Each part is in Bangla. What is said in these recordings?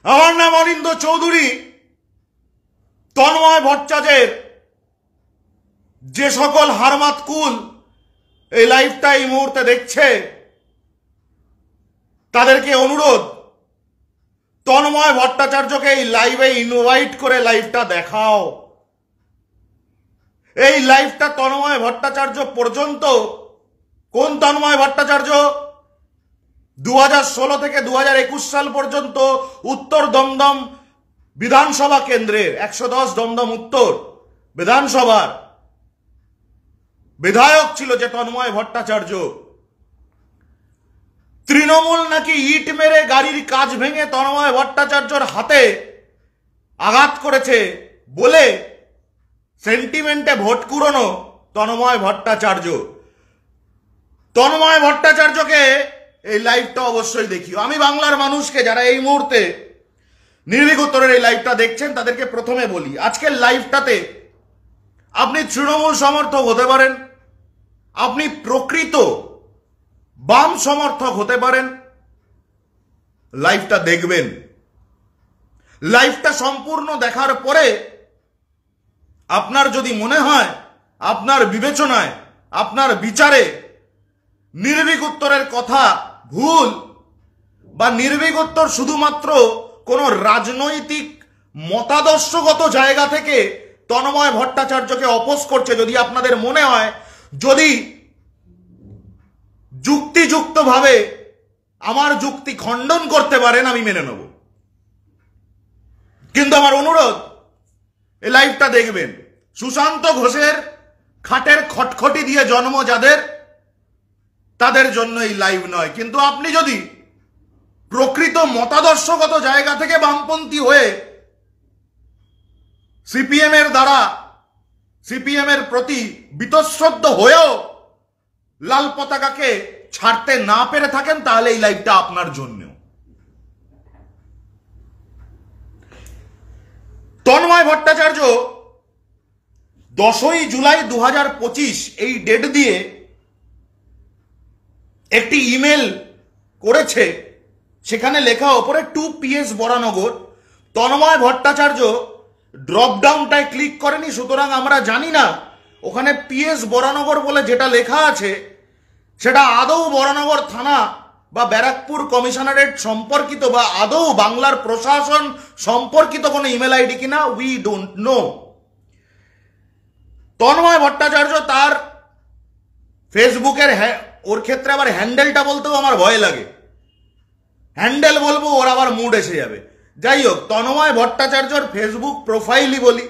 আমার নাম অনিন্দ চৌধুরী। তন্ময় ভট্টাচার্যের যে সকল হারমাত কুল এই লাইভটা এই মুহূর্তে দেখছে তাদেরকে অনুরোধ, তন্ময় ভট্টাচার্যকে এই লাইভে ইনভাইট করে লাইভটা দেখাও। এই লাইভটা তন্ময় ভট্টাচার্য পর্যন্ত, কোন তন্ময় ভট্টাচার্য 2016 থেকে 2021 সাল পর্যন্ত উত্তর দমদম বিধানসভা কেন্দ্রের 110 দমদম উত্তর বিধানসভার বিধায়ক ছিল যে তন্ময় ভট্টাচার্য, তৃণমূল নাকি ইট মেরে গাড়ির কাজ ভেঙে তন্ময় ভট্টাচার্যর হাতে আঘাত করেছে বলে সেন্টিমেন্টে ভোট কুড়োনো তন্ময় ভট্টাচার্য। তন্ময় ভট্টাচার্যকে এই লাইভটা অবশ্যই দেখিও। আমি বাংলার মানুষকে, যারা এই মুহূর্তে নির্ভীক উত্তরের এই লাইভটা দেখছেন, তাদেরকে প্রথমে বলি, আজকের লাইভটাতে আপনি তৃণমূল সমর্থক হতে পারেন, আপনি প্রকৃত বাম সমর্থক হতে পারেন, লাইভটা দেখবেন। লাইভটা সম্পূর্ণ দেখার পরে আপনার যদি মনে হয়, আপনার বিবেচনায়, আপনার বিচারে নির্ভীক উত্তরের কথা ভুল, বা নির্ভীক উত্তর শুধুমাত্র কোন রাজনৈতিক মতাদর্শগত জায়গা থেকে তন্ময় ভট্টাচার্যকে অপোজ করছে, যদি আপনাদের মনে হয়, যদি যুক্তিযুক্তভাবে আমার যুক্তি খণ্ডন করতে পারেন, আমি মেনে নেব। কিন্তু আমার অনুরোধ, এই লাইভটা দেখবেন। সুশান্ত ঘোষের খাটের খটখটি দিয়ে জন্ম যাদের, তাদের জন্য এই লাইভ নয়। কিন্তু আপনি যদি প্রকৃত মতাদর্শগত জায়গা থেকে বামপন্থী হয়ে সিপিএম এর দ্বারা, সিপিএম এর প্রতি বীতশ্রদ্ধ হয়েও লাল পতাকাকে ছাড়তে না পেরে থাকেন, তাহলে এই লাইভটা আপনার জন্য। তন্ময় ভট্টাচার্য 10ই জুলাই 2025 এই ডেট দিয়ে একটি ইমেল করেছে, সেখানে লেখা ওপরে 2 PS বরানগর। তন্ময় ভট্টাচার্য ড্রপডাউনটায় ক্লিক করেনি, সুতরাং আমরা জানি না ওখানে PS বরানগর বলে যেটা লেখা আছে সেটা আদৌ বরানগর থানা বা ব্যারাকপুর কমিশনারেট সম্পর্কিত, বা আদৌ বাংলার প্রশাসন সম্পর্কিত কোনো ইমেল আইডি কিনা, we don't know. Tanmoy Bhattacharya তার ফেসবুকের, ওর ক্ষেত্রে আবার হ্যান্ডেলটা বলতেও আমার ভয় লাগে, হ্যান্ডেল বলবো ওর আবার মুড এসে যাবে। যাই হোক, তন্ময় ভট্টাচার্যর ফেসবুক প্রোফাইলই বলি,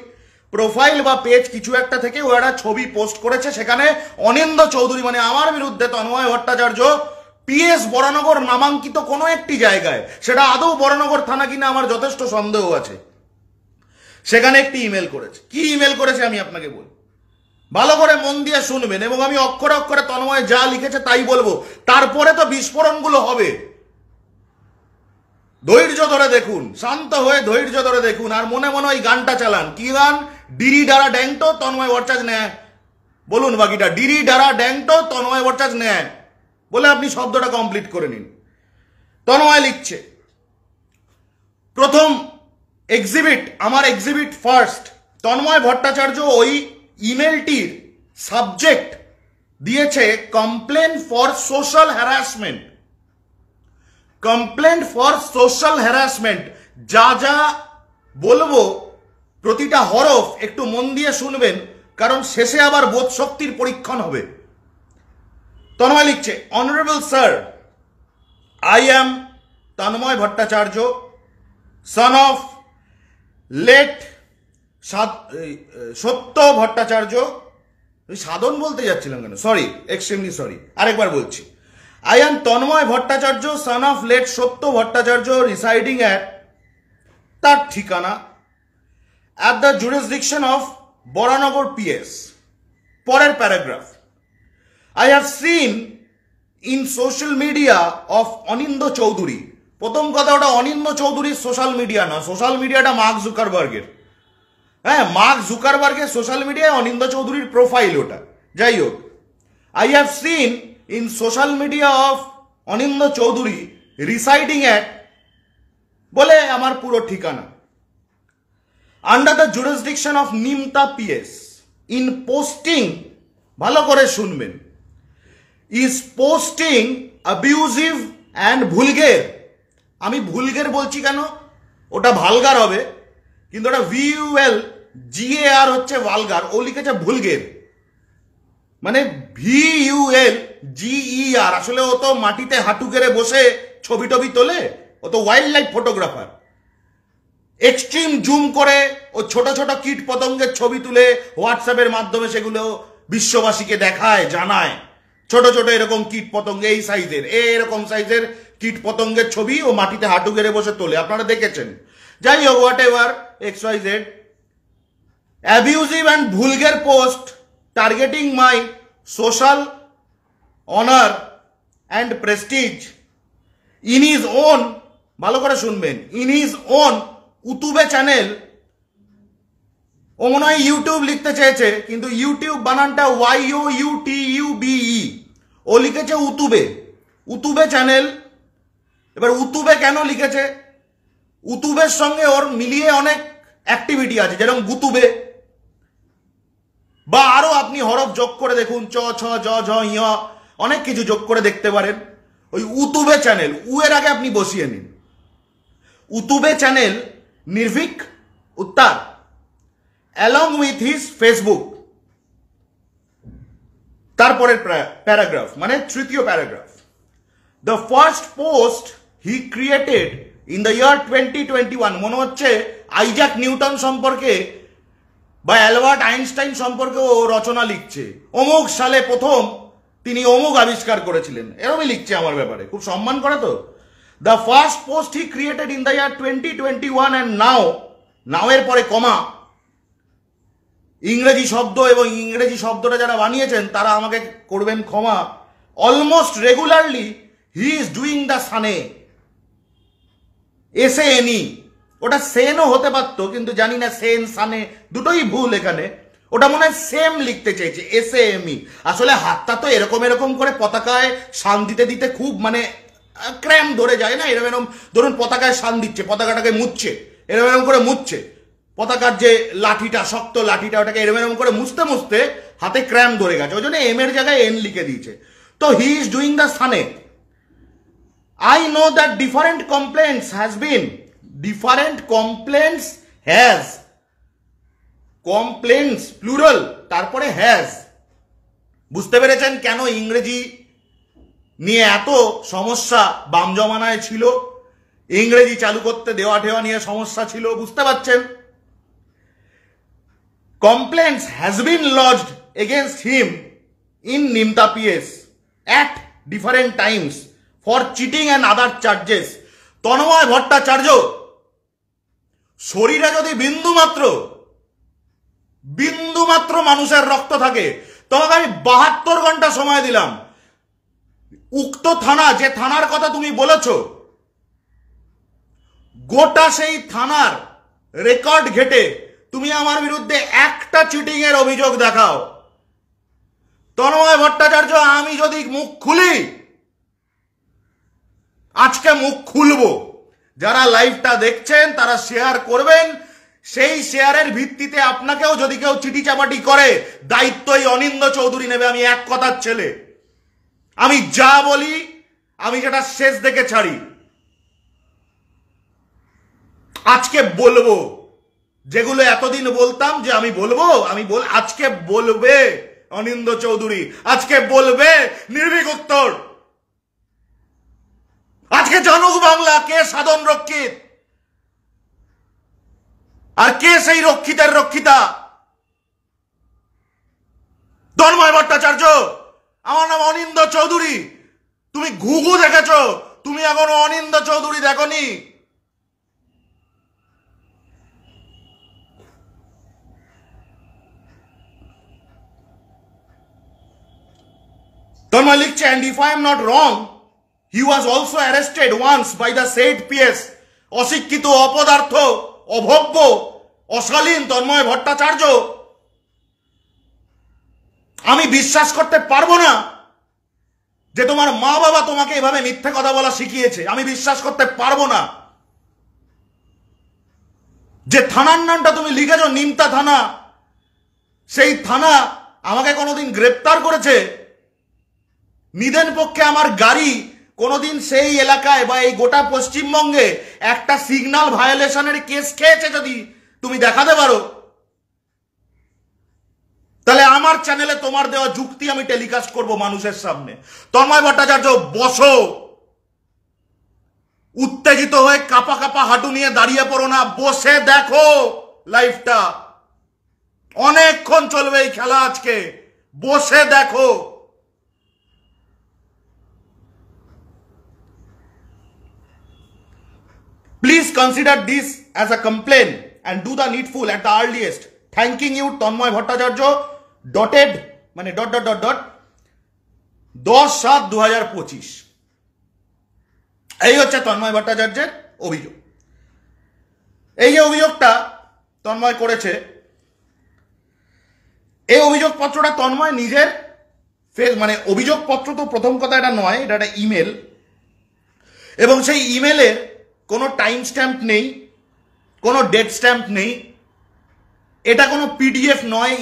প্রোফাইল বা পেজ কিছু একটা থেকে ও একটা ছবি পোস্ট করেছে, সেখানে অনিন্দ চৌধুরী মানে আমার বিরুদ্ধে তন্ময় ভট্টাচার্য PS বরানগর নামাঙ্কিত কোনো একটি জায়গায়, সেটা আদৌ বরানগর থানা কিনা আমার যথেষ্ট সন্দেহ আছে, সেখানে একটি ইমেল করেছে। কি ইমেল করেছে আমি আপনাকে বলি, ভালো করে মন দিয়ে শুনবেন, এবং আমি অক্ষরে অক্ষরে তন্ময় যা লিখেছে তাই বলবো, তারপরে তো বিস্ফোরণগুলো হবে। ধৈর্য ধরে দেখুন, শান্ত হয়ে ধৈর্য ধরে দেখুন, আর মনে মনে ওই গানটা চালান। কি গান? ডিরি ডারা ড্যাংটো তন্ময় ভট্টাচার্য নেয়, বলুন বাকিটা। ডিরি ডারা ড্যাংটো তন্ময় ভট্টাচার্য নেয় বলে আপনি শব্দটা কমপ্লিট করে নিন। তন্ময় লিখছে, প্রথম এক্সিবিট, আমার এক্সিবিট ফার্স্ট। তন্ময় ভট্টাচার্য ওই ইমেলটির সাবজেক্ট দিয়েছে complain for social harassment. Complain for social harassment. যা যা বলবো প্রতিটা হরফ একটু মন দিয়ে শুনবেন, কারণ শেষে আবার বোধ শক্তির পরীক্ষণ হবে। তন্ময় লিখছে, honourable sir, I am Tanmoy Bhattacharya, son of late Satya Bhattacharya. সাধন বলতে যাচ্ছিলাম কেন, সরি, এক্সট্রিমলি সরি, আরেকবার বলছি। I am Tanmoy Bhattacharya, son of late Satya Bhattacharya, residing at তার ঠিকানা at the jurisdiction of Boranagar PS. পরের paragraph, I have seen in social media of অনিন্দ চৌধুরী। প্রথম কথা, ওটা অনিন্দ চৌধুরীর সোশ্যাল মিডিয়া না, সোশ্যাল মিডিয়াটা মার্ক জুকারবার্গের। হ্যাঁ, মার্ক জুকারবার্গের সোশ্যাল মিডিয়ায় অনিন্দ চৌধুরীর প্রোফাইল ওটা। যাই হোক, I have seen in social media of Anindya Chowdhury residing at বলে আমার পুরো ঠিকানা। Under the jurisdiction of Nimta PS in posting, ভালো করে শুনবেন, ইজ পোস্টিং অ্যাবিউজিভ অ্যান্ড ভুলগের। আমি ভুলগের বলছি কেন, ওটা ভালগার হবে, কিন্তু ওটা VUL GAR হচ্ছে ভালগার, ও লিখেছে ভুলগের, মানে VUL GER। আসলে ও তো মাটিতে হাঁটু গেড়ে বসে ছবি টবি তোলে, ও তো wildlife photographer. Extreme zoom করে ও ছোট ছোট কীট পতঙ্গের ছবি তুলে হোয়াটসঅ্যাপের মাধ্যমে সেগুলো বিশ্ববাসীকে দেখায়, জানায়। ছোট ছোট এরকম কীট পতঙ্গ, এই সাইজের, এরকম সাইজের কীট পতঙ্গের ছবি ও মাটিতে হাঁটু গেড়ে বসে তোলে, আপনারা দেখেছেন। যাই হোক, whatever, XYZ, abusive and vulgar post targeting my social honour and prestige in his own, ভালো করে শুনবেন, in his own YouTube channel. ও মনে হয় ইউটিউব লিখতে চেয়েছে, কিন্তু ইউটিউব বানানটা YOUTUBE, ও লিখেছে উতুবে, উতুবে চ্যানেল। এবার উতুবে কেন লিখেছে, উতুবের সঙ্গে ওর মিলিয়ে অনেক অ্যাক্টিভিটি আছে, যেরকম গুতুবে, বা আরো আপনি হরফ যোগ করে দেখুন, চ ছ জ ঝ ঞ, অনেক কিছু যোগ করে দেখতে পারেন। ওই উতুবে চ্যানেল, এর আগে আপনি বসিয়ে নিন, উতুবে চ্যানেল নির্ভীক উত্তর, অ্যালং উইথ হিজ ফেসবুক। তারপরের প্যারাগ্রাফ, মানে তৃতীয় paragraph, the first post he created in the year 2021, মনে হচ্ছে আইজ্যাক নিউটন সম্পর্কে বা অ্যালবার্ট আইনস্টাইন সম্পর্কে ও রচনা লিখছে। অমুক সালে প্রথম তিনি অমুক আবিষ্কার করেছিলেন, এরকমই লিখছে আমার ব্যাপারে, খুব সম্মান করে তো। The first post he created in the year 2021 and now, now এর পরে কমা, ইংরেজি শব্দ, এবং ইংরেজি শব্দটা যারা বানিয়েছেন তারা আমাকে করবেন ক্ষমা, almost regularly he is doing the সানে, SANE, ওটা সেনও হতে পারতো, কিন্তু জানি না সেন সানে দুটোই ভুল এখানে, ওটা মনে হয় সেম লিখতে চেয়েছে, SAME। আসলে হাতটা তো এরকম এরকম করে পতাকায় শান দিতে দিতে খুব মানে ক্র্যাম ধরে যায় না, এরকম এরকম ধরুন পতাকায় শান দিচ্ছে, পতাকাটাকে মুছছে, এরকম এরকম করে মুছছে, পতাকার যে লাঠিটা, শক্ত লাঠিটা, ওটাকে এরকম এরকম করে মুছতে মুছতে হাতে ক্র্যাম ধরে গেছে, ওই জন্য এম এর জায়গায় N লিখে দিয়েছে। তো হি ইজ ডুইং দ্য সানে। I know that different complaints has been, different complaints has, complaints plural, তারপরে has, বুঝতে পেরেছেন কেন ইংরেজি নিয়ে এত সমস্যা বাম জমানায় ছিল, ইংরেজি চালু করতে দেওয়া ঠেওয়া নিয়ে সমস্যা ছিল, বুঝতে পারছেন। Complaints has been lodged against him in Nimta PS at different times for cheating and other charges. Tanmoy Bhattacharya, শরীরে যদি বিন্দু মাত্র মানুষের রক্ত থাকে, তোমাকে আমি 72 ঘন্টা সময় দিলাম, উক্ত থানা, যে থানার কথা তুমি বলেছ, গোটা সেই থানার রেকর্ড ঘেটে তুমি আমার বিরুদ্ধে একটা চিটিং এর অভিযোগ দেখাও। তন্ময় ভট্টাচার্য, আমি যদি মুখ খুলি, আজকে মুখ খুলবো, যারা লাইভটা দেখছেন তারা শেয়ার করবেন, সেই শেয়ারের ভিত্তিতে আপনাকেও যদি কেউ চিঠি চাপাটি করে, দায়িত্ব এই অনিন্দ চৌধুরী নেবে। আমি এক কথার ছেলে, আমি যা বলি আমি যেটা শেষ দেখে ছাড়ি, আজকে বলবো, যেগুলো এতদিন বলতাম যে আমি বলবো, আজকে বলবে অনিন্দ চৌধুরী, আজকে বলবে নির্ভীক উত্তর। আজকে জানুক বাংলা কে সাধন রক্ষিত আর কে সেই রক্ষিতের রক্ষিতা। তন্ময় ভট্টাচার্য, আমার নাম অনিন্দ চৌধুরী, তুমি ঘুঘু দেখেছ, তুমি এখনো অনিন্দ চৌধুরী দেখনি। তন্ময় লিখছে, and if I am not wrong, he was also arrested once by the said PS, অশিক্ষিত, অপদার্থ, অভব্য, অশালীন তন্ময় ভট্টাচার্য। আমি বিশ্বাস করতে পারবো না যে তোমার মা বাবা তোমাকে এভাবে মিথ্যে কথা বলা শিখিয়েছে, আমি বিশ্বাস করতে পারবো না। যে থানার নামটা তুমি লিখেছো নিমতা থানা, সেই থানা আমাকে কোনোদিন গ্রেপ্তার করেছে? নিদেন পক্ষে আমার গাড়ি কোনোদিন সেই এলাকায় বা এই গোটা পশ্চিমবঙ্গে একটা সিগন্যাল ভায়োলেশনের কেস খেয়েছে যদি তুমি দেখাতে পারো, তাহলে আমার চ্যানেলে তোমার দেওয়া যুক্তি আমি টেলিকাস্ট করব মানুষের সামনে। তন্ময় ভট্টাচার্য, বসো, উত্তেজিত হয়ে কাপা কাপা হাঁটু নিয়ে দাঁড়িয়ে পড়ো না, বসে দেখো লাইভটা। অনেকক্ষণ চলবে এই খেলা আজকে, বসে দেখো। Please consider this as a complaint and do the needful at the earliest. Thanking you, Tanmoy Bhattacharya, dotted মানে ডট ডট ডট ডট 10/7/2025। এই হচ্ছে তন্ময় ভট্টাচার্যের অভিযোগ। এই যে অভিযোগটা তন্ময় করেছে, এই অভিযোগপত্রটা তন্ময় নিজের মানে অভিযোগপত্র তো প্রথম কথা এটা নয়, এটা একটা ইমেল, এবং সেই ইমেলের কোনো টাইম স্ট্যাম্প নেই, কোনো ডেট স্ট্যাম্প নেই, এটা কোনো পিডিএফ নয়।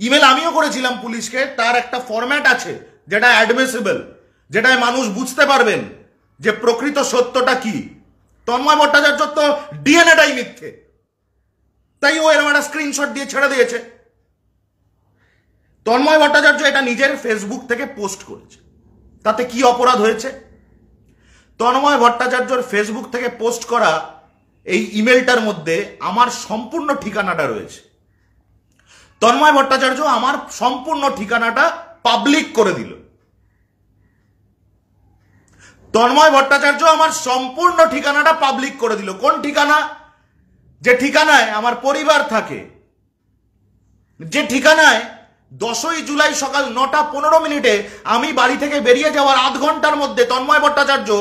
ইমেল আমিও করেছিলাম পুলিশকে, তার একটা ফরম্যাট আছে যেটা অ্যাডমিসিবল, যেটায় মানুষ বুঝতে পারবেন যে প্রকৃত সত্যটা কি। তন্ময় ভট্টাচার্য তো ডিএনএটাই মিথ্যে, তাই ও এরকম একটা স্ক্রিনশট দিয়ে ছেড়ে দিয়েছে। তন্ময় ভট্টাচার্য এটা নিজের ফেসবুক থেকে পোস্ট করেছে, তাতে কি অপরাধ হয়েছে? তন্ময় ভট্টাচার্যর ফেসবুক থেকে পোস্ট করা এই ইমেলটার মধ্যে আমার সম্পূর্ণ ঠিকানাটা রয়েছে। তন্ময় ভট্টাচার্য আমার সম্পূর্ণ ঠিকানাটা পাবলিক করে দিল। তন্ময় ভট্টাচার্য আমার সম্পূর্ণ ঠিকানাটা পাবলিক করে দিল। কোন ঠিকানা? যে ঠিকানায় আমার পরিবার থাকে, যে ঠিকানায় 10ই জুলাই সকাল 9:15 আমি বাড়ি থেকে বেরিয়ে যাওয়ার আধ ঘন্টার মধ্যে তন্ময় ভট্টাচার্য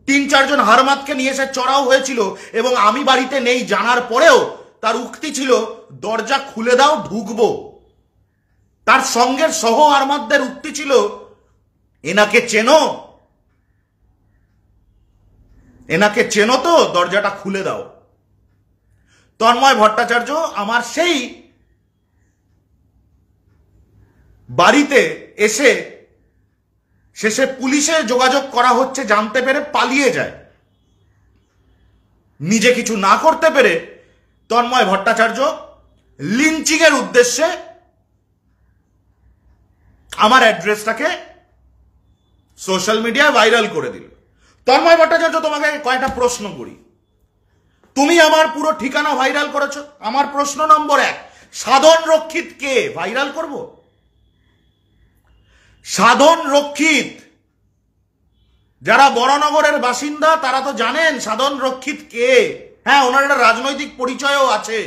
3-4 জন হারমাতকে নিয়ে এসে চড়াও হয়েছিল, এবং আমি বাড়িতে নেই জানার পরেও তার উক্তি ছিল দরজা খুলে দাও ঢুকবো। তার সঙ্গের সহ হারমাতদের উক্তি ছিল এনাকে চেনো, এনাকে চেনো তো, দরজাটা খুলে দাও। তন্ময় ভট্টাচার্য আমার সেই বাড়িতে এসে শেষে পুলিশে যোগাযোগ করা হচ্ছে জানতে পেরে পালিয়ে যায়। নিজে কিছু না করতে পেরে তন্ময় ভট্টাচার্য লিঞ্চিং এর উদ্দেশ্যে আমার অ্যাড্রেসটাকে সোশ্যাল মিডিয়ায় ভাইরাল করে দিল। তন্ময় ভট্টাচার্য, তোমাকে কয়েকটা প্রশ্ন করি। তুমি আমার পুরো ঠিকানা ভাইরাল করেছো। আমার প্রশ্ন নম্বর 1, সাধন রক্ষিত কে? ভাইরাল করব? সাধন রক্ষিত যারা বরানগরের বাসিন্দা তারা তো জানেন সাধন রক্ষিত কে। হ্যাঁ, ওনার একটা রাজনৈতিক পরিচয়ও আছে।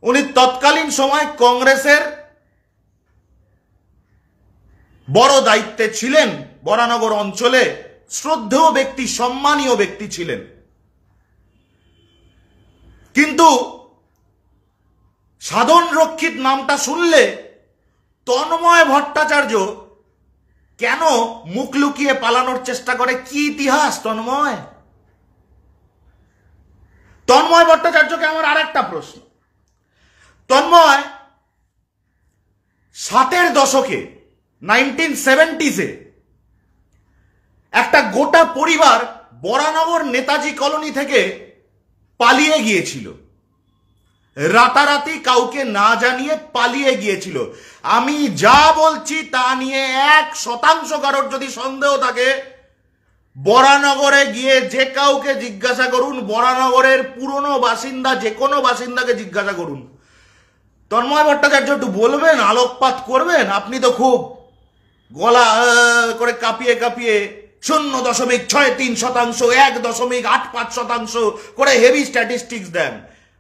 উনি তৎকালীন সময় কংগ্রেসের বড় দায়িত্বে ছিলেন, বরানগর অঞ্চলে শ্রদ্ধেয় ব্যক্তি, সম্মানীয় ব্যক্তি ছিলেন। কিন্তু সাধন রক্ষিত নামটা শুনলে তন্ময় ভট্টাচার্য কেন মুখ লুকিয়ে পালানোর চেষ্টা করে? কি ইতিহাস তন্ময়? তন্ময় ভট্টাচার্যকে আমার আরেকটা প্রশ্ন। তন্ময় 60-এর দশকে 1970s একটা গোটা পরিবার বরানগর নেতাজি কলোনি থেকে পালিয়ে গিয়েছিল, রাতারাতি কাউকে না জানিয়ে পালিয়ে গিয়েছিল। আমি যা বলছি তা নিয়ে 1% কারোর যদি সন্দেহ থাকে বরানগরে গিয়ে যে কাউকে জিজ্ঞাসা করুন, বরানগরের পুরনো বাসিন্দা যে কোনো বাসিন্দাকে জিজ্ঞাসা করুন। তন্ময় ভট্টাচার্য একটু বলবেন, আলোকপাত করবেন? আপনি তো খুব গলা করে কাঁপিয়ে কাঁপিয়ে 0.63%, 1.85% করে হেভি স্ট্যাটিস্টিক্স দেন।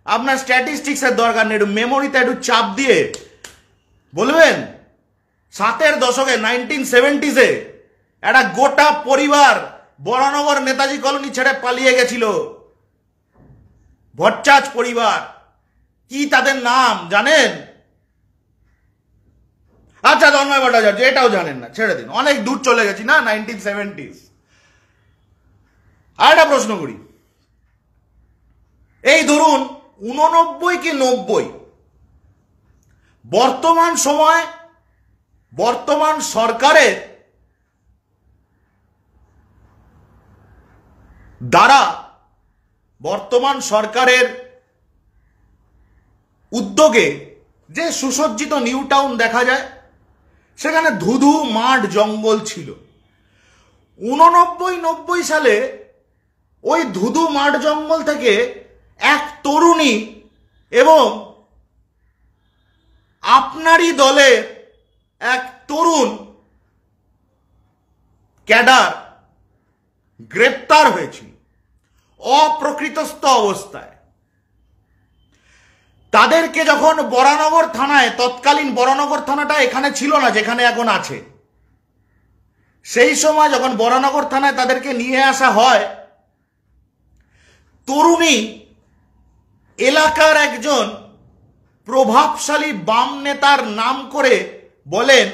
আপনার স্ট্যাটিস্টিক্সের দরকার নেই, একটু মেমোরিতে একটু চাপ দিয়ে বলবেন 60-এর দশকে 1970s একটা গোটা পরিবার বরানগর নেতাজি কলোনি ছেড়ে পালিয়ে গেছিল। ভট্টাচ পরিবার, কি তাদের নাম জানেন? আচ্ছা, তন্ময় ভট্টাচার্য এটাও জানেন না, ছেড়ে দিন, অনেক দূর চলে গেছি না 1970s। আর একটা প্রশ্ন করি, এই ধরুন 89 কি 90 বর্তমান সময় বর্তমান সরকারের দ্বারা বর্তমান সরকারের উদ্যোগে যে সুসজ্জিত নিউ টাউন দেখা যায়, সেখানে ধুধু মাঠ জঙ্গল ছিল। 89-90 সালে ওই ধুধু মাঠ জঙ্গল থেকে এক তরুণী এবং আপনারই দলের এক তরুণ ক্যাডার গ্রেপ্তার হয়েছিল অপ্রকৃতস্থ অবস্থায়। তাদেরকে যখন বরানগর থানায়, তৎকালীন বরানগর থানাটা এখানে ছিল না যেখানে এখন আছে, সেই সময় যখন বরানগর থানায় তাদেরকে নিয়ে আসা হয়, তরুণী এলাকার একজন প্রভাবশালী বাম নেতার নাম করে বলেন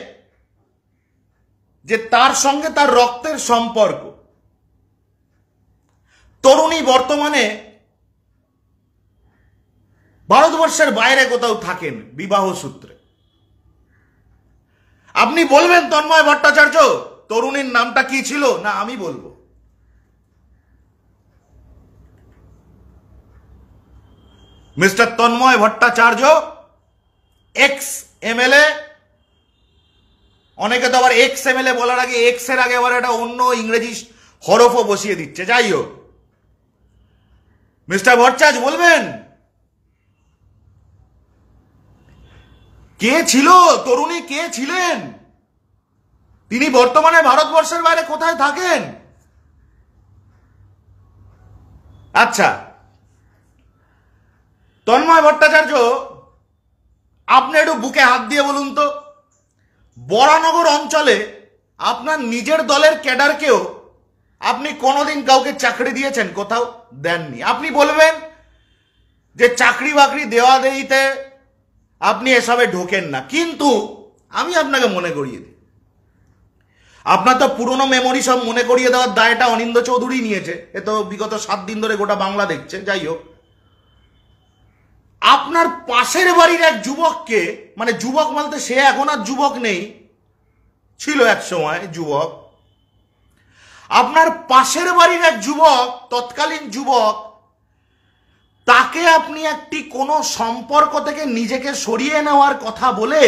যে তার সঙ্গে তার রক্তের সম্পর্ক। তরুণী বর্তমানে ভারতবর্ষের বাইরে কোথাও থাকেন বিবাহ সূত্রে। আপনি বলবেন তন্ময় ভট্টাচার্য তরুণীর নামটা কি ছিল? না, আমি বলবো। Mister Tanmoy Bhattacharya ex MLA, অনেকে তো আবার এক্স এমএলএ বলার আগে এক্স এর আগে আবার একটা অন্য ইংরেজি হরফও বসিয়ে দিচ্ছে। যাই হোক, মিস্টার ভট্টাচার্য বলবেন কে ছিল তরুণী, কে ছিলেন, তিনি বর্তমানে ভারতবর্ষের বাইরে কোথায় থাকেন? আচ্ছা তন্ময় ভট্টাচার্য, আপনি একটু বুকে হাত দিয়ে বলুন তো, বরানগর অঞ্চলে আপনার নিজের দলের ক্যাডারকেও আপনি কোনোদিন কাউকে চাকরি দিয়েছেন? কোথাও দেননি। আপনি বলবেন যে চাকরি বাকরি দেওয়া দেইতে আপনি এসবে ঢোকেন না, কিন্তু আমি আপনাকে মনে করিয়ে দিই, আপনার তো পুরনো মেমোরি সব মনে করিয়ে দেওয়ার দায়টা অনিন্দ চৌধুরী নিয়েছে। এ তো বিগত 7 দিন ধরে গোটা বাংলা দেখছে। যাই হোক, আপনার পাশের বাড়ির এক যুবককে, মানে যুবক বলতে সে এখন আর যুবক নেই, ছিল এক সময় যুবক, আপনার পাশের বাড়ির এক যুবক, তৎকালীন যুবক, তাকে আপনি একটি কোনো সম্পর্ক থেকে নিজেকে সরিয়ে নেওয়ার কথা বলে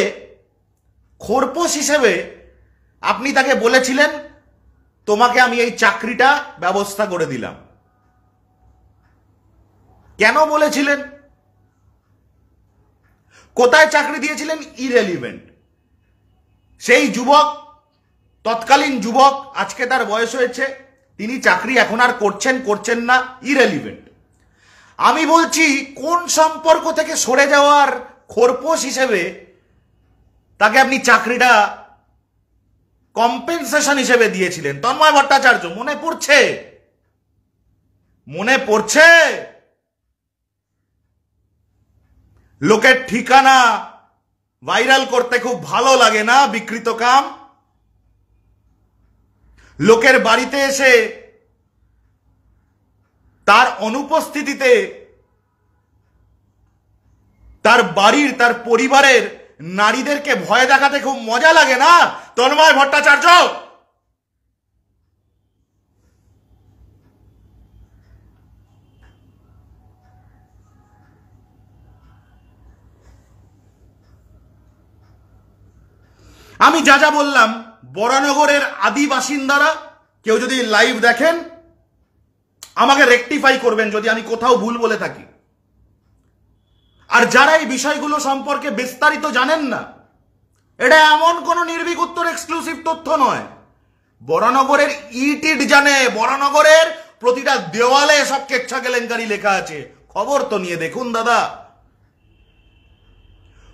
খোরপোশ হিসেবে আপনি তাকে বলেছিলেন তোমাকে আমি এই চাকরিটা ব্যবস্থা করে দিলাম। কেন বলেছিলেন? কোথায় চাকরি দিয়েছিলেন? ইরেলিভেন্ট। সেই যুবক, তৎকালীন যুবক, আজকে তার বয়স হয়েছে, তিনি চাকরি এখন আর করছেন না, ইরেলিভেন্ট। আমি বলছি কোন সম্পর্ক থেকে সরে যাওয়ার খোরপোশ হিসেবে তাকে আপনি চাকরিটা কম্পেনসেশন হিসেবে দিয়েছিলেন? তন্ময় ভট্টাচার্য, মনে পড়ছে? মনে পড়ছে? লোকের ঠিকানা ভাইরাল করতে খুব ভালো লাগে না? বিকৃত কাম। লোকের বাড়িতে এসে তার অনুপস্থিতিতে তার বাড়ির, তার পরিবারের নারীদেরকে ভয় দেখাতে খুব মজা লাগে না তন্ময় ভট্টাচার্য? আমি যা যা বললাম, বরানগরের আদি বাসিন্দারা কেউ যদি লাইভ দেখেন আমাকে রেকটিফাই করবেন যদি আমি কোথাও ভুল বলে থাকি। আর যারা এই বিষয়গুলো সম্পর্কে বিস্তারিত জানেন না, এটা এমন কোন নির্ভীক উত্তর এক্সক্লুসিভ তথ্য নয়। বরানগরের ইটিড জানে, বরানগরের প্রতিটা দেওয়ালে সব কেচ্ছা কেলেঙ্কারি লেখা আছে। খবর তো নিয়ে দেখুন দাদা।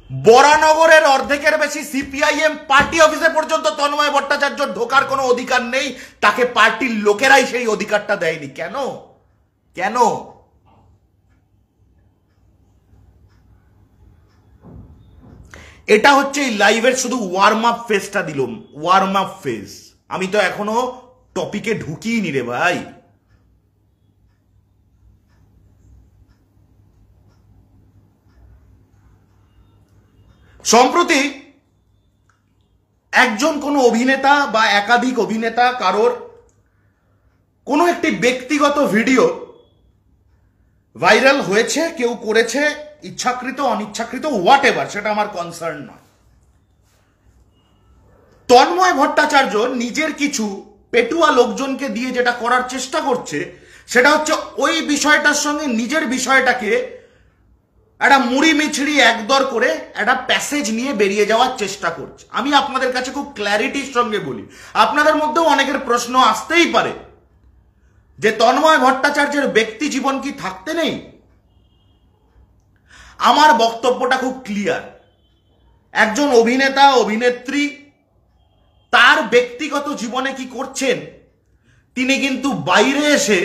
বরানগরের অর্ধেকের বেশি সিপিআইএম পার্টি অফিসে পর্যন্ত তন্ময় ভট্টাচার্য ঢোকার কোনো অধিকার নেই। তাকে পার্টির লোকেরাই সেই অধিকারটা দেয়নি। কেন? কেন? এটা হচ্ছে এই লাইভের শুধু ওয়ার্ম আপ ফেজটা দিলাম, ওয়ার্ম আপ ফেজ। আমি তো এখনো টপিকে ঢুকিয়ে নি রে ভাই। সম্প্রতি একজন কোনো অভিনেতা বা একাধিক অভিনেতা কারোর কোনো একটি ব্যক্তিগত ভিডিও ভাইরাল হয়েছে, কেউ করেছে, ইচ্ছাকৃত অনিচ্ছাকৃত হোয়াট এভার, সেটা আমার কনসার্ন নয়। তন্ময় ভট্টাচার্য নিজের কিছু পেটুয়া লোকজনকে দিয়ে যেটা করার চেষ্টা করছে সেটা হচ্ছে ওই বিষয়টার সঙ্গে নিজের বিষয়টাকে একটা মুড়ি মিছড়ি একদর করে একটা প্যাসেজ নিয়ে বেরিয়ে যাওয়ার চেষ্টা করছে। আমি আপনাদের কাছে খুব ক্ল্যারিটির সঙ্গে বলি, আপনাদের মধ্যেও অনেকের প্রশ্ন আসতেই পারে যে তন্ময় ভট্টাচার্যের ব্যক্তি জীবন কি থাকতে নেই। আমার বক্তব্যটা খুব ক্লিয়ার। একজন অভিনেতা অভিনেত্রী তার ব্যক্তিগত জীবনে কি করছেন তিনি কিন্তু বাইরে এসে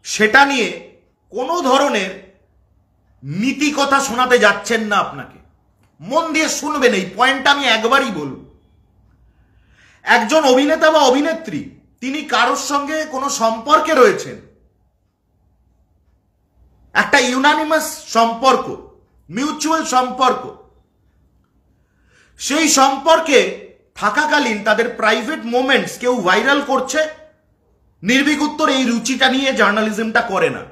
সেটা নিয়ে কোনো ধরনের নীতি কথা শোনাতে যাচ্ছেন না। আপনাকে মন দিয়ে শুনবেন, এই পয়েন্টটা আমি একবারই বলব। একজন অভিনেতা বা অভিনেত্রী তিনি কারোর সঙ্গে কোনো সম্পর্কে রয়েছেন, একটা ইউনানিমাস সম্পর্ক, মিউচুয়াল সম্পর্ক, সেই সম্পর্কে থাকাকালীন তাদের প্রাইভেট মোমেন্টস কেউ ভাইরাল করছে, নির্ভীক উত্তর এই রুচিটা নিয়ে জার্নালিজমটা করে না।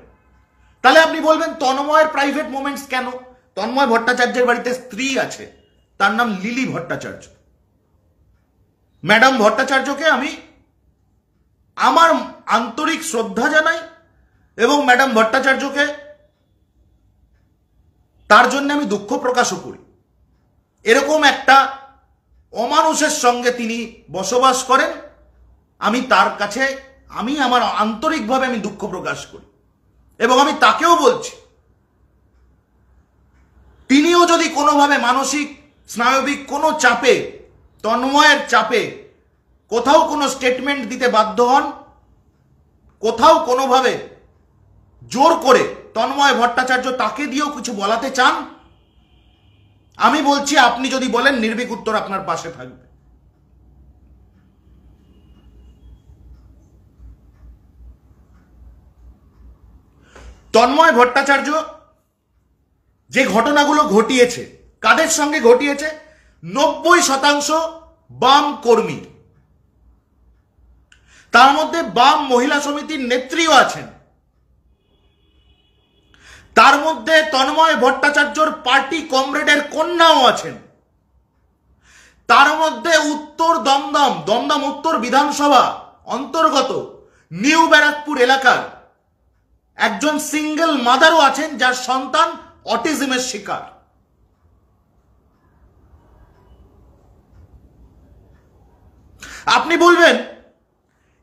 তাহলে আপনি বলবেন তন্ময়ের প্রাইভেট মোমেন্টস কেন? তন্ময় ভট্টাচার্যের বাড়িতে স্ত্রী আছে, তার নাম লিলি ভট্টাচার্য। ম্যাডাম ভট্টাচার্যকে আমি আমার আন্তরিক শ্রদ্ধা জানাই এবং ম্যাডাম ভট্টাচার্যকে তার জন্য আমি দুঃখ প্রকাশও করি। এরকম একটা অমানুষের সঙ্গে তিনি বসবাস করেন, আমি তার কাছে আমি আমার আন্তরিকভাবে আমি দুঃখ প্রকাশ করি এবং আমি তাকেও বলছি তিনিও যদি কোনোভাবে মানসিক স্নায়বিক কোনো চাপে, তন্ময়ের চাপে কোথাও কোনো স্টেটমেন্ট দিতে বাধ্য হন, কোথাও কোনোভাবে জোর করে তন্ময় ভট্টাচার্য তাকে দিয়েও কিছু বলাতে চান, আমি বলছি আপনি যদি বলেন নির্ভীক উত্তর আপনার পাশে থাকবে। তন্ময় ভট্টাচার্য যে ঘটনাগুলো ঘটিয়েছে, কাদের সঙ্গে ঘটিয়েছে? 90% বাম কর্মী, তার মধ্যে বাম মহিলা সমিতির নেত্রীও আছেন, তার মধ্যে তন্ময় ভট্টাচার্যর পার্টি কমরেডের কন্যাও আছেন, তার মধ্যে উত্তর দমদম উত্তর বিধানসভা অন্তর্গত নিউ ব্যারাকপুর এলাকার একজন সিঙ্গেল মাদারও আছেন যার সন্তান অটিজমের শিকার। আপনি বলবেন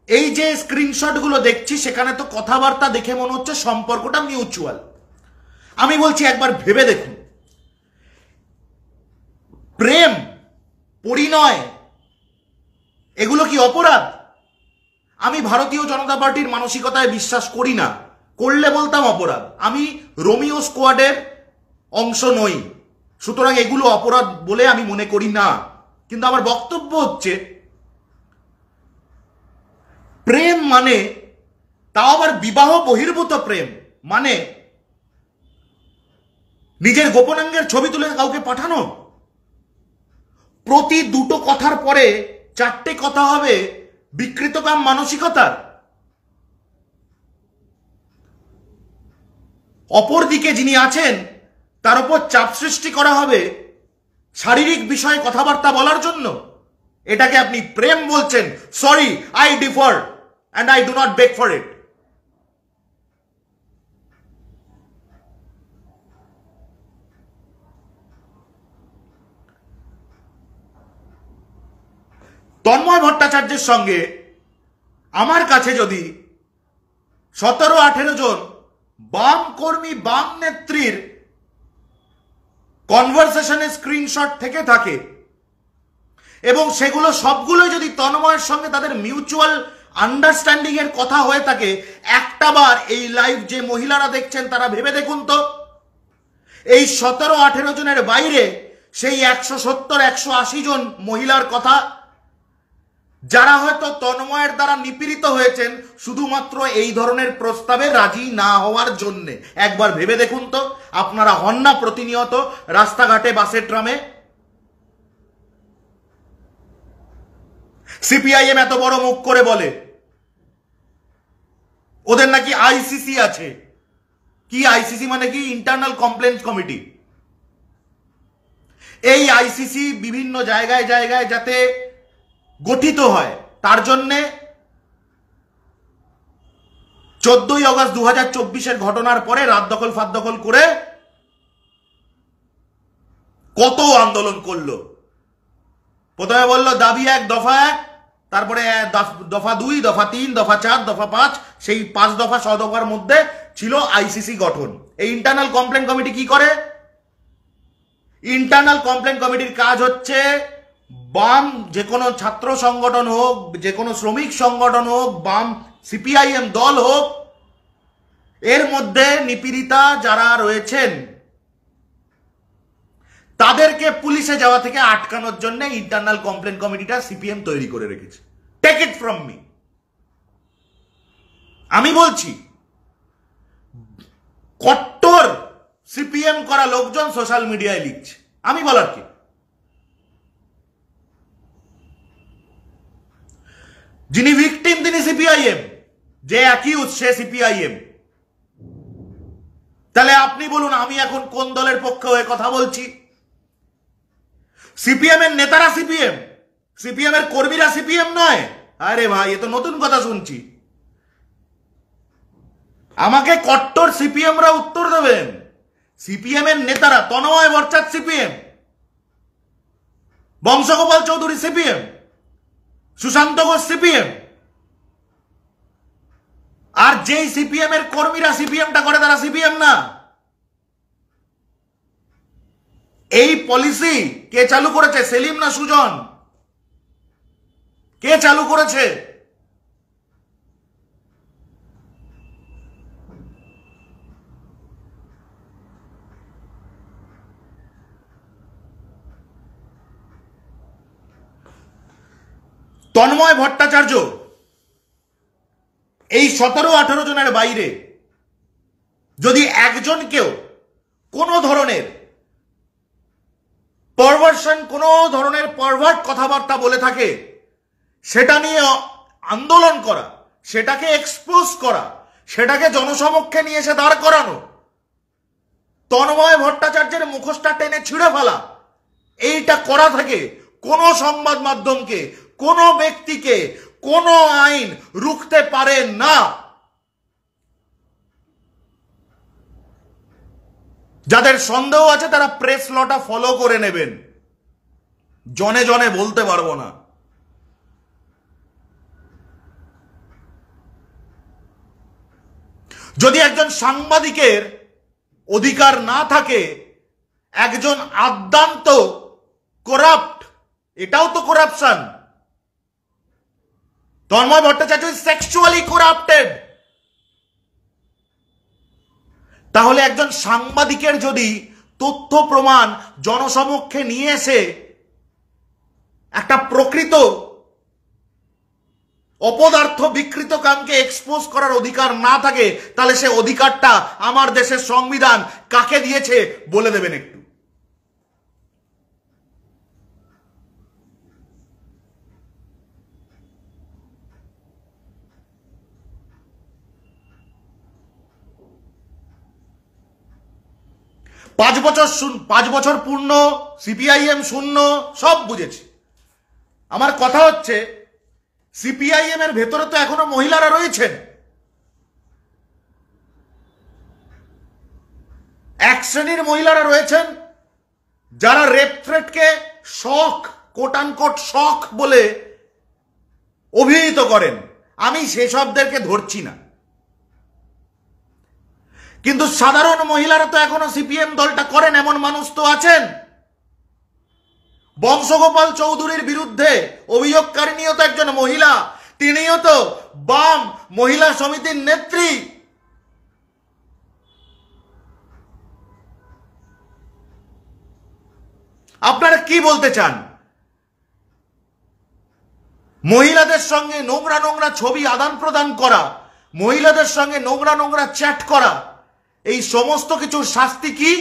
এই যে স্ক্রিনশটগুলো দেখছি সেখানে তো কথাবার্তা দেখে মনে হচ্ছে সম্পর্কটা মিউচুয়াল। আমি বলছি একবার ভেবে দেখুন, প্রেম, পরিণয় এগুলো কি অপরাধ? আমি ভারতীয় জনতা পার্টির মানসিকতায় বিশ্বাস করি না, করলে বলতাম অপরাধ। আমি রোমিও স্কোয়াডের অংশ নই, সুতরাং এগুলো অপরাধ বলে আমি মনে করি না। কিন্তু আমার বক্তব্য হচ্ছে প্রেম মানে, তাও আবার বিবাহ বহির্ভূত প্রেম মানে নিজের গোপনাঙ্গের ছবি তুলে কাউকে পাঠানো, প্রতি দুটো কথার পরে চারটে কথা হবে বিকৃতকাম মানসিকতার, অপর দিকে যিনি আছেন তার উপর চাপ সৃষ্টি করা হবে শারীরিক বিষয়ে কথাবার্তা বলার জন্য। এটাকে আপনি প্রেম বলছেন? Sorry, I differ and I do not beg for it. Tanmoy ভট্টাচার্যের সঙ্গে আমার কাছে যদি 17-18 জন বাম কর্মী, বাম নেত্রীর কনভারসেশনের স্ক্রিনশট থেকে থাকে এবং সেগুলো সবগুলো যদি তন্ময়ের সঙ্গে তাদের মিউচুয়াল আন্ডারস্ট্যান্ডিং এর কথা হয়ে থাকে, একটা বার এই লাইভ যে মহিলারা দেখছেন তারা ভেবে দেখুন তো, এই 17-18 জনের বাইরে সেই 170-180 জন মহিলার কথা যারা হয়তো তন্ময়ের দ্বারা নিপীড়িত হয়েছেন শুধুমাত্র এই ধরনের প্রস্তাবে রাজি না হওয়ার জন্যে। একবার ভেবে দেখুন তো, আপনারা হন না প্রতিনিয়ত রাস্তাঘাটে বাসে ট্রামে? সিপিআইএম এত বড় মুখ করে বলে ওদের নাকি আইসিসি আছে। কি আইসিসি মানে কি? Internal complaints committee. এই আইসিসি বিভিন্ন জায়গায় জায়গায় যাতে গঠিত হয় তার জন্যে 14ই অগস্ট 2024-এর ঘটনার পরে রাত দখল ফাঁদ দখল করে কত আন্দোলন করলো। প্রথমে বললো দাবি 1, দফা 1, তারপরে দফা 2, দফা 3, দফা 4, দফা 5, সেই 5 দফা 6 দফার মধ্যে ছিল আইসিসি গঠন। এই ইন্টারনাল কমপ্লেন কমিটি কি করে? ইন্টারনাল কমপ্লেন কমিটির কাজ হচ্ছে বাম যে কোনো ছাত্র সংগঠন হোক, যে কোনো শ্রমিক সংগঠন হোক, বাম সিপিআইএম দল হোক, এর মধ্যে নিপীড়িতা যারা রয়েছেন তাদেরকে পুলিশে যাওয়া থেকে আটকানোর জন্য ইন্টারনাল কমপ্লেন কমিটিটা সিপিএম তৈরি করে রেখেছে। Take it from me. আমি বলছি কট্টর সিপিএম করা লোকজন সোশ্যাল মিডিয়ায় লিখছে, আমি বলার কি? যিনি ভিকটিম তিনি সিপিআইএম, যে অ্যাকিউজ সে সিপিআইএম। তাহলে আপনি বলুন আমি এখন কোন দলের পক্ষে হয়ে কথা বলছি? সিপিএম এর নেতারা সিপিএম, সিপিএম এর কর্মীরা সিপিএম নয়? আরে ভাই, এ তো নতুন কথা শুনছি। আমাকে কট্টর সিপিএমরা উত্তর দেবেন। সিপিএম এর নেতারা Tanmoy Bhattacharya CPM, Bansagopal Chowdhury CPM, Sushanta Ghosh CPM, আর যেই সিপিএম এর কর্মীরা সিপিএমটা করে তারা সিপিএম না। এই পলিসি কে চালু করেছে? সেলিম না সুজন? কে চালু করেছে? তন্ময় ভট্টাচার্য এই 17-18 জনের বাইরে যদি একজনকেও কোনো ধরনের পারভার্সন, কোনো ধরনের পারভার্ট কথাবার্তা বলে থাকে, সেটা নিয়ে আন্দোলন করা, সেটাকে এক্সপোজ করা, সেটাকে জনসমক্ষে নিয়ে এসে দাঁড় করানো, তন্ময় ভট্টাচার্যের মুখোশটা টেনে ছিঁড়ে ফেলা, এইটা করা থেকে কোনো সংবাদ মাধ্যমকে, কোনো ব্যক্তিকে, কোনো আইন রুখতে পারে না। যাদের সন্দেহ আছে তারা প্রেস লটা ফলো করে নেবেন, জনে জনে বলতে পারবো না। যদি একজন সাংবাদিকের অধিকার না থাকে, একজন আদ্যান্ত করাপ্ট, এটাও তো corruption. Tanmoy Bhattacharya sexually corrupted. তাহলে একজন সাংবাদিকের যদি তথ্য প্রমাণ জনসমক্ষে নিয়ে এসে একটা প্রকৃত অপদার্থ বিকৃত কামকে এক্সপোজ করার অধিকার না থাকে, তাহলে সে অধিকারটা আমার দেশের সংবিধান কাকে দিয়েছে বলে দেবেন একটু। পাঁচ বছর পূর্ণ, সিপিআইএম শূন্য, সব বুঝেছি। আমার কথা হচ্ছে সিপিআইএম এর ভেতরে তো এখনো মহিলারা রয়েছেন। এক শ্রেণীর মহিলারা রয়েছেন যারা রেপ থ্রেটকে শখ, কোট আনকোট শখ বলে অভিহিত করেন। আমি সেসবদেরকে ধরছি না, কিন্তু সাধারণ মহিলারা তো এখনো সিপিএম দলটা করেন, এমন মানুষ তো আছেন। বংশগোপাল চৌধুরীর বিরুদ্ধে অভিযোগকারিনীও তো একজন মহিলা, তিনিও তো বাম মহিলা সমিতির নেত্রী। আপনারা কি বলতে চান? মহিলাদের সঙ্গে নোংরা নোংরা ছবি আদান প্রদান করা, মহিলাদের সঙ্গে নোংরা নোংরা চ্যাট করা, এই সমস্ত কিছুর শাস্তি কি?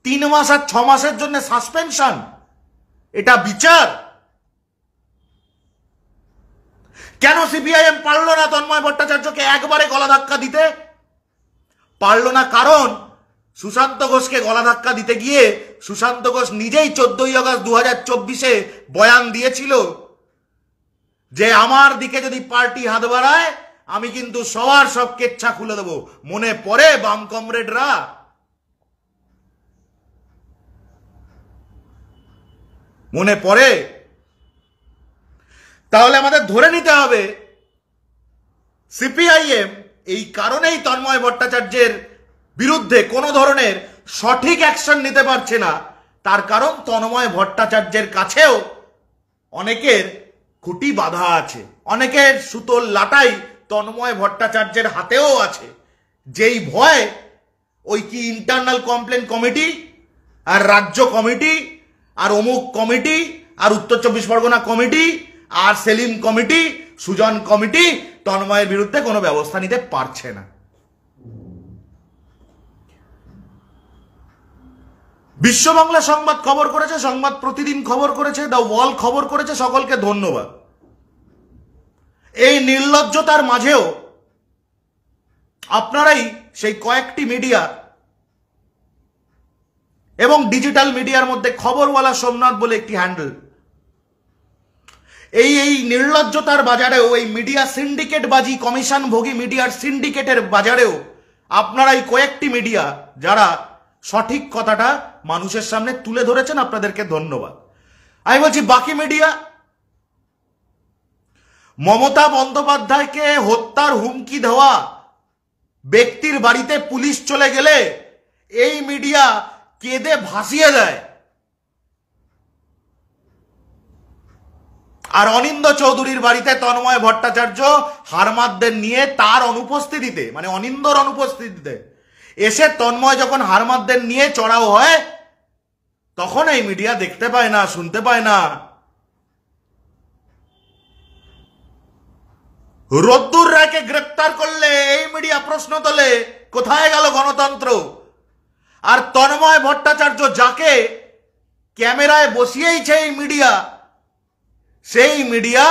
3 মাস আর 6 মাসের জন্য সাসপেনশন। এটা বিচার? কেন সিপিআইএম পারল না তন্ময় ভট্টাচার্যকে একবারে গলা ধাক্কা দিতে? পারল না কারণ সুশান্ত ঘোষকে গলা ধাক্কা দিতে গিয়ে সুশান্ত ঘোষ নিজেই 14ই আগস্ট 2024-এ বয়ান দিয়েছিল যে আমার দিকে যদি পার্টি হাত বাড়ায় আমি কিন্তু সবার সব কেচ্ছা খুলে দেব। মনে পড়ে বাম কমরেডরা? মনে পড়ে? তাহলে আমাদের ধরে নিতে হবে সিপিআইএম এই কারণেই তন্ময় ভট্টাচার্যের বিরুদ্ধে কোনো ধরনের সঠিক অ্যাকশন নিতে পারছে না, তার কারণ তন্ময় ভট্টাচার্যের কাছেও অনেকের খুঁটি বাঁধা আছে, অনেকের সুতোর লাটাই তন্ময় ভট্টাচার্যের হাতেও আছে। যেই ভয় ওই কি ইন্টারনাল কমপ্লেন কমিটি আর রাজ্য কমিটি আর অমুক কমিটি আর উত্তর 24 পরগনা কমিটি আর সেলিম কমিটি, সুজন কমিটি তন্ময়ের বিরুদ্ধে কোনো ব্যবস্থা নিতে পারছে না। বিশ্ব বাংলা সংবাদ খবর করেছে, সংবাদ প্রতিদিন খবর করেছে, দ্য ওয়াল খবর করেছে, সকলকে ধন্যবাদ। এই নির্লজ্জতার মাঝেও আপনারাই সেই কয়েকটি মিডিয়া এবং ডিজিটাল মিডিয়ার মধ্যে খবরওয়ালা সোমনাথ বলে একটি হ্যান্ডেল, এই নির্লজ্জতার বাজারেও, এই মিডিয়া সিন্ডিকেট বাজি কমিশন ভোগী মিডিয়ার সিন্ডিকেটের বাজারেও আপনারাই কয়েকটি মিডিয়া যারা সঠিক কথাটা মানুষের সামনে তুলে ধরেছেন, আপনাদেরকে ধন্যবাদ। আমি বলছি বাকি মিডিয়া, মমতা বন্দ্যোপাধ্যায়কে হত্যার হুমকি দেওয়া ব্যক্তির বাড়িতে পুলিশ চলে গেলে এই মিডিয়া কেঁদে ভাসিয়ে দেয়, আর অনিন্দ চৌধুরীর বাড়িতে তন্ময় ভট্টাচার্য হারমাদদের নিয়ে তার অনুপস্থিতিতে, মানে অনিন্দর অনুপস্থিতিতে এসে তন্ময় যখন হারমাদদের নিয়ে চড়াও হয় তখন এই মিডিয়া দেখতে পায় না, শুনতে পায় না। রদ্দুর রায়কে গ্রেপ্তার করলে এই মিডিয়া প্রশ্ন তোলে কোথায় গেল গণতন্ত্র? আর তন্ময় ভট্টাচার্য যাকে ক্যামেরায় বসিয়েইছে এই মিডিয়া, সেই মিডিয়া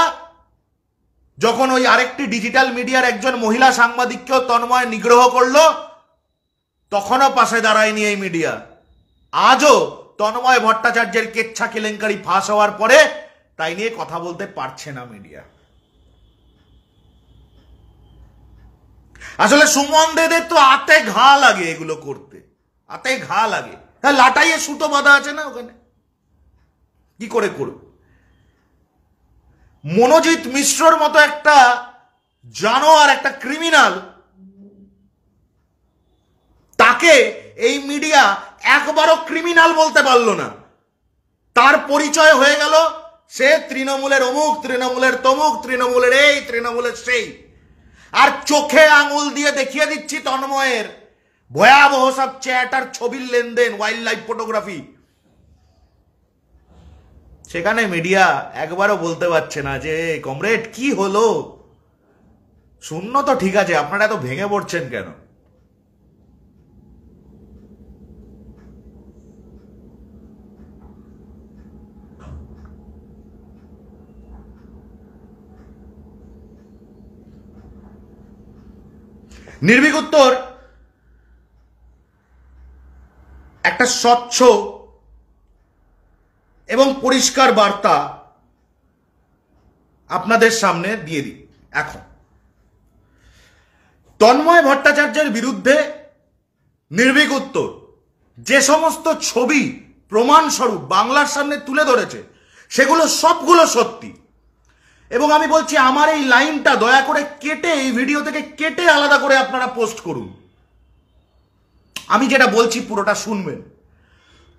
যখন ওই আরেকটি ডিজিটাল মিডিয়ার একজন মহিলা সাংবাদিককেও তন্ময় নিগ্রহ করলো তখনও পাশে দাঁড়ায়নি এই মিডিয়া। আজও তন্ময় ভট্টাচার্যের কেচ্ছা কেলেঙ্কারি ফাঁস হওয়ার পরে তাই নিয়ে কথা বলতে পারছে না মিডিয়া। আসলে সুমন দেদের তো আতে ঘা লাগে এগুলো করতে, আতে ঘা লাগে। হ্যাঁ, লাটাইয়ে সুতো বাঁধা আছে না ওখানে, কি করে করবে? মনোজিৎ মিশ্রর মতো একটা জানোয়ার, একটা ক্রিমিনাল, তাকে এই মিডিয়া একবারও ক্রিমিনাল বলতে পারলো না। তার পরিচয় হয়ে গেল সে তৃণমূলের অমুক, তৃণমূলের তমুক, তৃণমূলের এই, তৃণমূলের সেই। আর চোখে আঙুল দিয়ে দেখিয়ে দিচ্ছি তন্ময়ের ভয়াবহ সব চ্যাট আর ছবির লেনদেন, ওয়াইল্ড লাইফ ফটোগ্রাফি। সেখানে মিডিয়া একবারও বলতে পারছে না যে কমরেড কি হলো। শূন্য তো ঠিক আছে, আপনারা এত ভেঙে পড়ছেন কেন? নির্ভীক উত্তর একটা স্বচ্ছ এবং পরিষ্কার বার্তা আপনাদের সামনে দিয়ে দিই। এখন তন্ময় ভট্টাচার্যের বিরুদ্ধে নির্ভীক উত্তর যে সমস্ত ছবি প্রমাণস্বরূপ বাংলার সামনে তুলে ধরেছে সেগুলো সবগুলো সত্যি। এবং আমি বলছি আমার এই লাইনটা দয়া করে কেটে, এই ভিডিও থেকে কেটে আলাদা করে আপনারা পোস্ট করুন। আমি যেটা বলছি পুরোটা শুনবেন।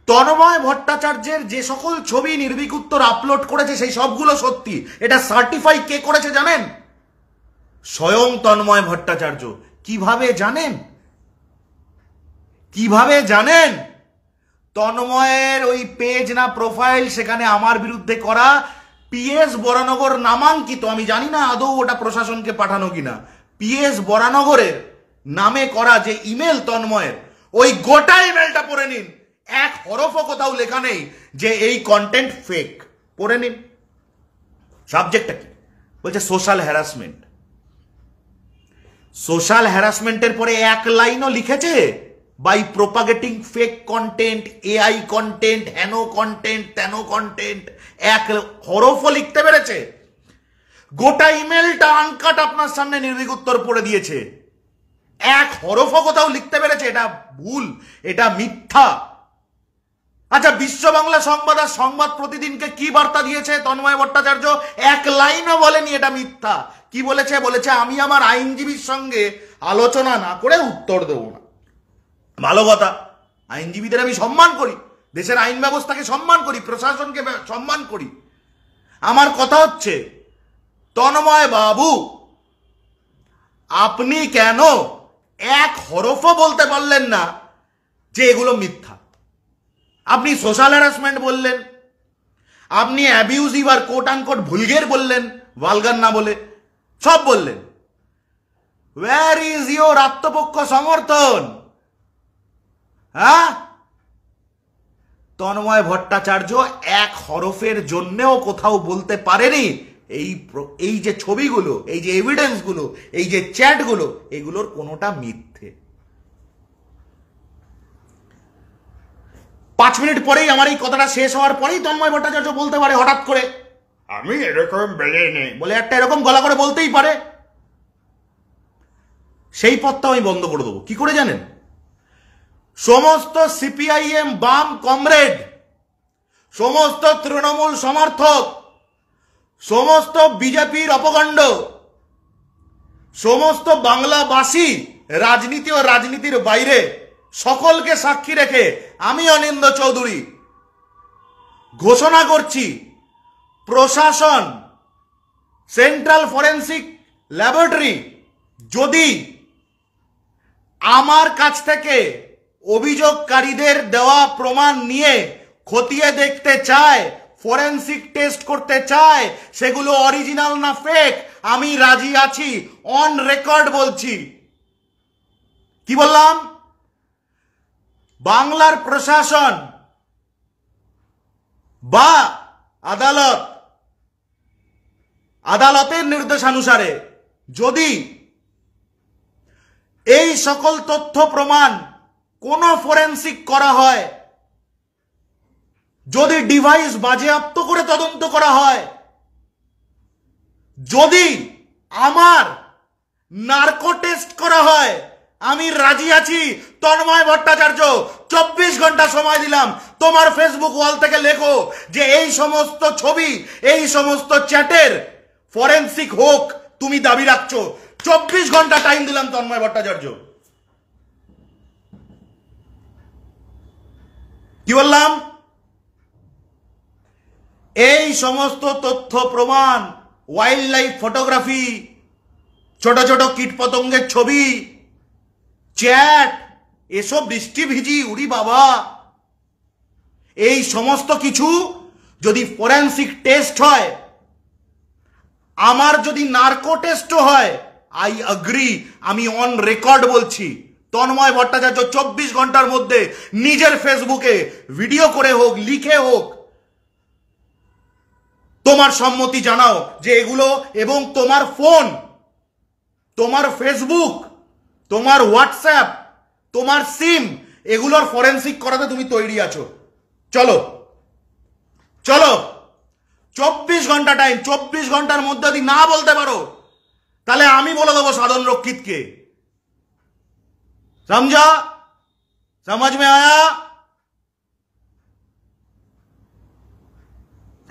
তন্ময় ভট্টাচার্যের যে সকল ছবি নির্ভীক উত্তর আপলোড করেছে সেই সবগুলো সত্যি। এটা সার্টিফাই কে করেছে জানেন? স্বয়ং তন্ময় ভট্টাচার্য। কিভাবে জানেন? কিভাবে জানেন? তন্ময়ের ওই পেজ না প্রোফাইল, সেখানে আমার বিরুদ্ধে করা PS বরানগর নামাঙ্কিত, আমি জানি না আদৌ ওটা প্রশাসনকে পাঠানো কিনা, PS বরানগরের নামে করা যে ইমেল তন্ময়ের, ওই গোটা ইমেলটা পড়ে নিন। এক হরফও কোথাও লেখা নেই যে এই কন্টেন্ট ফেক। পড়ে নিন সাবজেক্টটা কি বলছে, সোশ্যাল হ্যারাসমেন্ট। সোশ্যাল হ্যারাসমেন্টের পরে এক লাইনও লিখেছে by propagating fake content, AI content, হেন কন্টেন্ট, তেন কন্টেন্ট, এক হরফও লিখতে পেরেছে? গোটা ইমেলটা আনকাট আপনার সামনে নির্ভীক উত্তর পড়ে দিয়েছে, এক হরফও কোথাও লিখতে পেরেছে? এটা ভুল, এটা মিথ্যা। আচ্ছা, বিশ্ব বাংলা সংবাদ আর সংবাদ প্রতিদিনকে কি বার্তা দিয়েছে তন্ময় ভট্টাচার্য? এক লাইনও বলেনি এটা মিথ্যা। কি বলেছে? বলেছে আমি আমার আইনজীবীর সঙ্গে আলোচনা না করে উত্তর দেব না। ভালো কথা, আইনজীবীদের আমি সম্মান করি, দেশের আইন ব্যবস্থাকে সম্মান করি, প্রশাসনকে সম্মান করি। আমার কথা হচ্ছে, তন্ময় বাবু আপনি কেন এক হরফও বলতে পারলেন না যে এগুলো মিথ্যা? আপনি সোশ্যাল হ্যারাসমেন্ট বললেন, আপনি অ্যাবিউজিভ আর কোট আনকোট ভুলগের বললেন, ভালগার না বলে সব বললেন। ওয়্যার ইজ ইয়োর আত্মপক্ষ সমর্থন? হ্যাঁ, তন্ময় ভট্টাচার্য এক হরফের জন্যেও কোথাও বলতে পারেনি এই যে ছবিগুলো, এই যে এভিডেন্সগুলো, এই যে চ্যাটগুলো, এগুলোর কোনোটা মিথ্যে। 5 মিনিট পরেই আমার এই কথাটা শেষ হওয়ার পরেই তন্ময় ভট্টাচার্য বলতে পারে হঠাৎ করে আমি এরকম বলিনি বলে, একটা এরকম গলা করে বলতেই পারে। সেই পথটা আমি বন্ধ করে দেবো। কি করে জানেন? সমস্ত CPIM বাম কমরেড, সমস্ত তৃণমূল সমর্থক, সমস্ত বিজেপির অপকাণ্ড, সমস্ত বাংলাবাসী, রাজনীতি ও রাজনীতির বাইরে সকলকে সাক্ষী রেখে আমি অনিন্দ চৌধুরী ঘোষণা করছি, প্রশাসন, সেন্ট্রাল ফরেন্সিক ল্যাবরেটরি যদি আমার কাছ থেকে অভিযোগকারীদের দেওয়া প্রমাণ নিয়ে খতিয়ে দেখতে চায়, ফরেন্সিক টেস্ট করতে চায়, সেগুলো অরিজিনাল না ফেক, আমি রাজি আছি। অন রেকর্ড বলছি। কি বললাম? বাংলার প্রশাসন বা আদালতের নির্দেশানুসারে যদি এই সকল তথ্য প্রমাণ কোন ফরেন্সিক করা হয়, যদি ডিভাইস বাজেয়াপ্ত করে তদন্ত করা হয়, যদি আমার নার্কো টেস্ট করা হয়, আমি রাজি আছি। তন্ময় ভট্টাচার্য 24 ঘন্টা সময় দিলাম, তোমার ফেসবুক ওয়াল থেকে লেখো যে এই সমস্ত ছবি, এই সমস্ত চ্যাটের ফরেন্সিক হোক তুমি দাবি রাখছো। 24 ঘন্টা টাইম দিলাম তন্ময় ভট্টাচার্য। কি বললাম? এই সমস্ত তথ্য প্রমাণ, ওয়াইল্ড লাইফ ফটোগ্রাফি, ছোট ছোট কীট পতঙ্গের ছবি, চ্যাট, এসব বৃষ্টি ভিজি উড়ি বাবা, এই সমস্ত কিছু যদি ফরেন্সিক টেস্ট হয়, আমার যদি নার্কো টেস্টও হয়, আই অ্যাগ্রি। আমি অন রেকর্ড বলছি, তন্ময় ভট্টাচার্য 24 ঘন্টার মধ্যে নিজের ফেসবুকে ভিডিও করে হোক, লিখে হোক, তোমার সম্মতি জানাও যে এগুলো, এবং তোমার ফোন, তোমার ফেসবুক, তোমার হোয়াটসঅ্যাপ, তোমার সিম, এগুলোর ফরেন্সিক করাতে তুমি তৈরি আছো। চলো চলো, 24 ঘন্টা টাইম। 24 ঘন্টার মধ্যে যদি না বলতে পারো, তাহলে আমি বলে দেবো সাধন রক্ষিতকে। समझा? समझ में आया?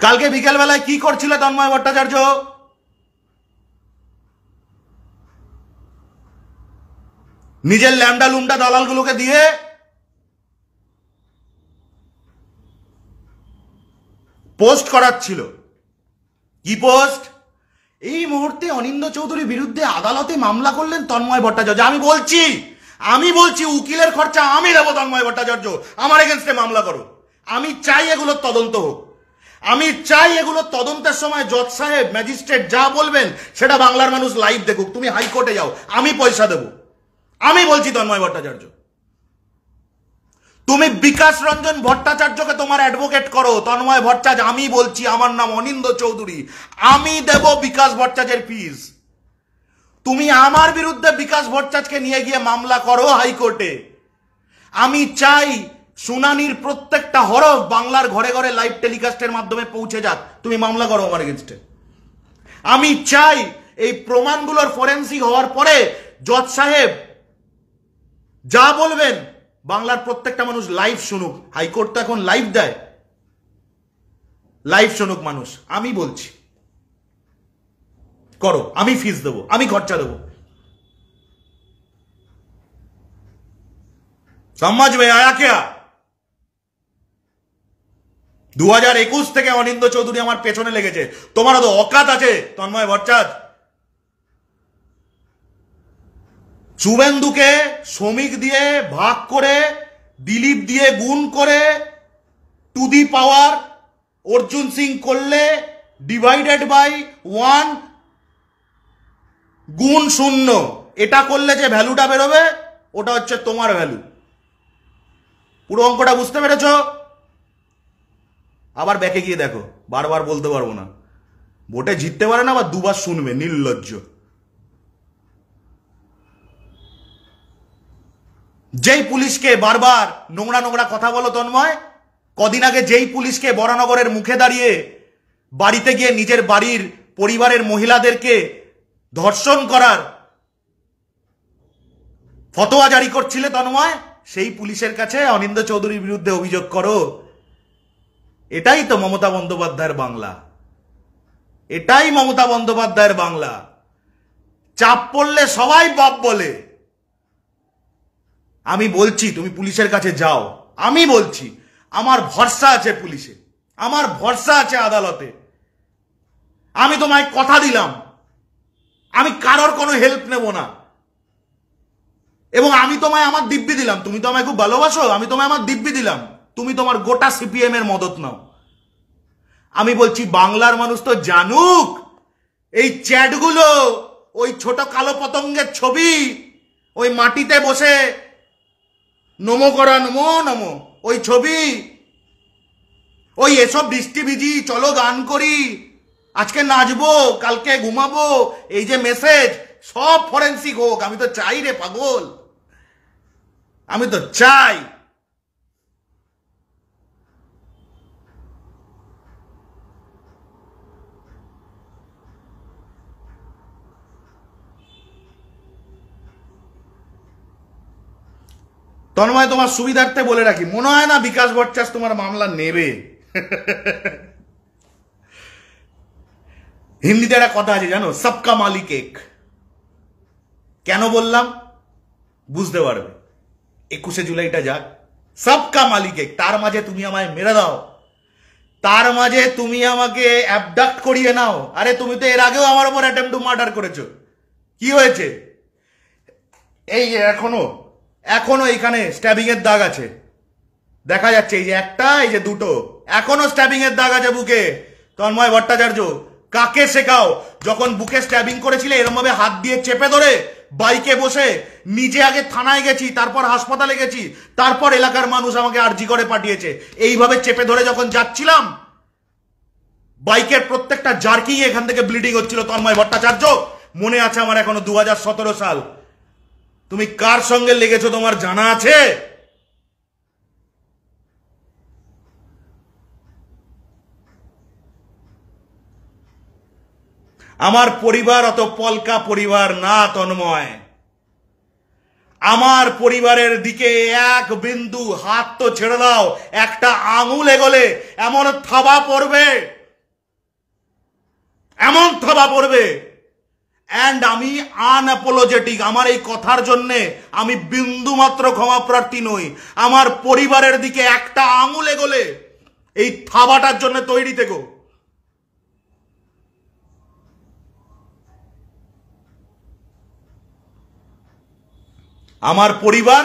কালকে বিকেল বেলায় কি করছিল তন্ময় ভট্টাচার্য? নিজের ল্যামডা লুমডা দালালগুলোকে দিয়ে পোস্ট করাচ্ছিল। কি পোস্ট? এই মুহূর্তে অনিন্দ চৌধুরীর বিরুদ্ধে আদালতে মামলা করলেন তন্ময় ভট্টাচার্য। আমি বলছি উকিলের খরচা আমি দেবো তন্ময় ভট্টাচার্য, আমার এগেনস্টে মামলা করো। আমি চাই এগুলোর তদন্ত হোক। আমি চাই এগুলো তদন্তের সময় জজ সাহেব ম্যাজিস্ট্রেট যা বলবেন সেটা বাংলার মানুষ লাইভ দেখুক। তুমি হাইকোর্টে যাও, আমি পয়সা দেব। আমি বলছি তন্ময় ভট্টাচার্য, তুমি বিকাশ রঞ্জন ভট্টাচার্যকে তোমার অ্যাডভোকেট করো। তন্ময় ভট্টাচার্য, আমি বলছি, আমার নাম অনিন্দ্য চৌধুরী, আমি দেব বিকাশ ভট্টাচার্যের ফিস। তুমি আমার বিরুদ্ধে বিকাশ ভট্টাচার্যকে নিয়ে গিয়ে মামলা করো হাইকোর্টে। আমি চাই শুনানির প্রত্যেকটা হরফ বাংলার ঘরে ঘরে লাইভ টেলিকাস্টের মাধ্যমে পৌঁছে যাক। তুমি মামলা করো আমার এগেনস্টে। আমি চাই এই প্রমাণগুলোর ফরেন্সিক হওয়ার পরে জজ সাহেব যা বলবেন বাংলার প্রত্যেকটা মানুষ লাইভ শুনুক। হাইকোর্ট তো এখন লাইভ দেয়, লাইভ শুনুক মানুষ। আমি বলছি করো, আমি ফিস দেবো, আমি খরচা দেবো। समझ में आया क्या? 2021 থেকে অনিন্দ্য চৌধুরী আমার পেছনে লেগেছে। তোমারও তো অকাত আছে তন্ময় ভট্টাচার্য। শুভেন্দুকে শ্রমিক দিয়ে ভাগ করে, দিলীপ দিয়ে গুণ করে, টু দি পাওয়ার অর্জুন সিং করলে ডিভাইডেড বাই 1 গুণ 0, এটা করলে যে ভ্যালুটা বেরোবে ওটা হচ্ছে তোমার ভ্যালু। পুরো অঙ্কটা বুঝতে পেরেছ? আবার ব্যাকে গিয়ে দেখো, বারবার বলতে পারবো না। ভোটে জিততে পারে না, আবার দুবার শুনবে, নির্লজ্জ। যেই পুলিশকে বারবার নোংরা নোংরা কথা বলো তন্ময়, কদিন আগে যেই পুলিশকে বরানগরের মুখে দাঁড়িয়ে বাড়িতে গিয়ে নিজের বাড়ির পরিবারের মহিলাদেরকে ধর্ষণ করার ফতোয়া জারি করছিলে তন্ময়, সেই পুলিশের কাছে অনিন্দ্য চৌধুরীর বিরুদ্ধে অভিযোগ করো। এটাই তো মমতা বন্দ্যোপাধ্যায়ের বাংলা, এটাই মমতা বন্দ্যোপাধ্যায়ের বাংলা। চাপ পড়লে সবাই বাপ বলে। আমি বলছি তুমি পুলিশের কাছে যাও। আমি বলছি আমার ভরসা আছে পুলিশে, আমার ভরসা আছে আদালতে। আমি তোমায় কথা দিলাম আমি কারোর কোনো হেল্প নেব না, এবং আমি তোমায় আমার দিব্যি দিলাম। তুমি তো আমায় খুব ভালোবাসো, আমি তোমায় আমার দিব্যি দিলাম, তুমি তোমার গোটা সিপিএম এর মদত নাও। আমি বলছি বাংলার মানুষ তো জানুক এই চ্যাটগুলো, ওই ছোট কালো পতঙ্গের ছবি, ওই মাটিতে বসে নমো করা নমো নমো ওই ছবি, ওই এসব বৃষ্টি ভিজি, চলো গান করি, আজকে নাচবো কালকে ঘুমাবো, এই যে মেসেজ সব ফরেন্সিক হোক। আমি তো চাই রে পাগল, আমি তো চাই। তন্ময় তোমার সুবিধার্থে বলে রাখি, মনে হয় না বিকাশ ভট্টাচার্য তোমার মামলা নেবে। হিন্দিতে একটা কথা আছে জানো, সবকা মালিক এক। কেন বললাম বুঝতে পারবে 21শে জুলাইটা যাক। সবকা মালিক এক, তার মাঝে তুমি আমায় মেরে দাও, তার মাঝে তুমি আমাকে অ্যাবডাক্ট করিয়ে নাও। আরে তুমি তো এর আগেও আমার উপর অ্যাটেম্পট টু মার্ডার করেছো, কি হয়েছে? এই এখনো এখনো এইখানে স্ট্যাবিং এর দাগ আছে, দেখা যাচ্ছে, এই যে একটা, এই যে দুটো, এখনো স্ট্যাবিং এর দাগ আছে বুকে। তন্ময় ভট্টাচার্য কাকে শেখাও? যখন বুকে স্ট্যাবিং করেছিলে এরকম ভাবে হাত দিয়ে চেপে ধরে বাইকে বসে, নিজে আগে থানায় গেছি, তারপর হাসপাতালে গেছি, তারপর এলাকার মানুষ আমাকে আরজি করে পাঠিয়েছে। এইভাবে চেপে ধরে যখন যাচ্ছিলাম, বাইকের প্রত্যেকটা জার্কিং এখান থেকে ব্লিডিং হচ্ছিল। তন্ময় ভট্টাচার্য মনে আছে আমার এখনো, 2017 সাল। তুমি কার সঙ্গে লেগেছো তোমার জানা আছে? আমার পরিবার অত পলকা পরিবার না তন্ময়। আমার পরিবারের দিকে এক বিন্দু হাত তো ছেড়ে দাও, একটা আঙুল এগোলে এমন থাবা পড়বে, এমন থাবা পড়বে। অ্যান্ড আমি আনঅ্যাপোলজেটিক, আমার এই কথার জন্য আমি বিন্দু মাত্র ক্ষমা প্রার্থী নই। আমার পরিবারের দিকে একটা আঙুল এগোলে এই থাবাটার জন্য তৈরি থেকো। আমার পরিবার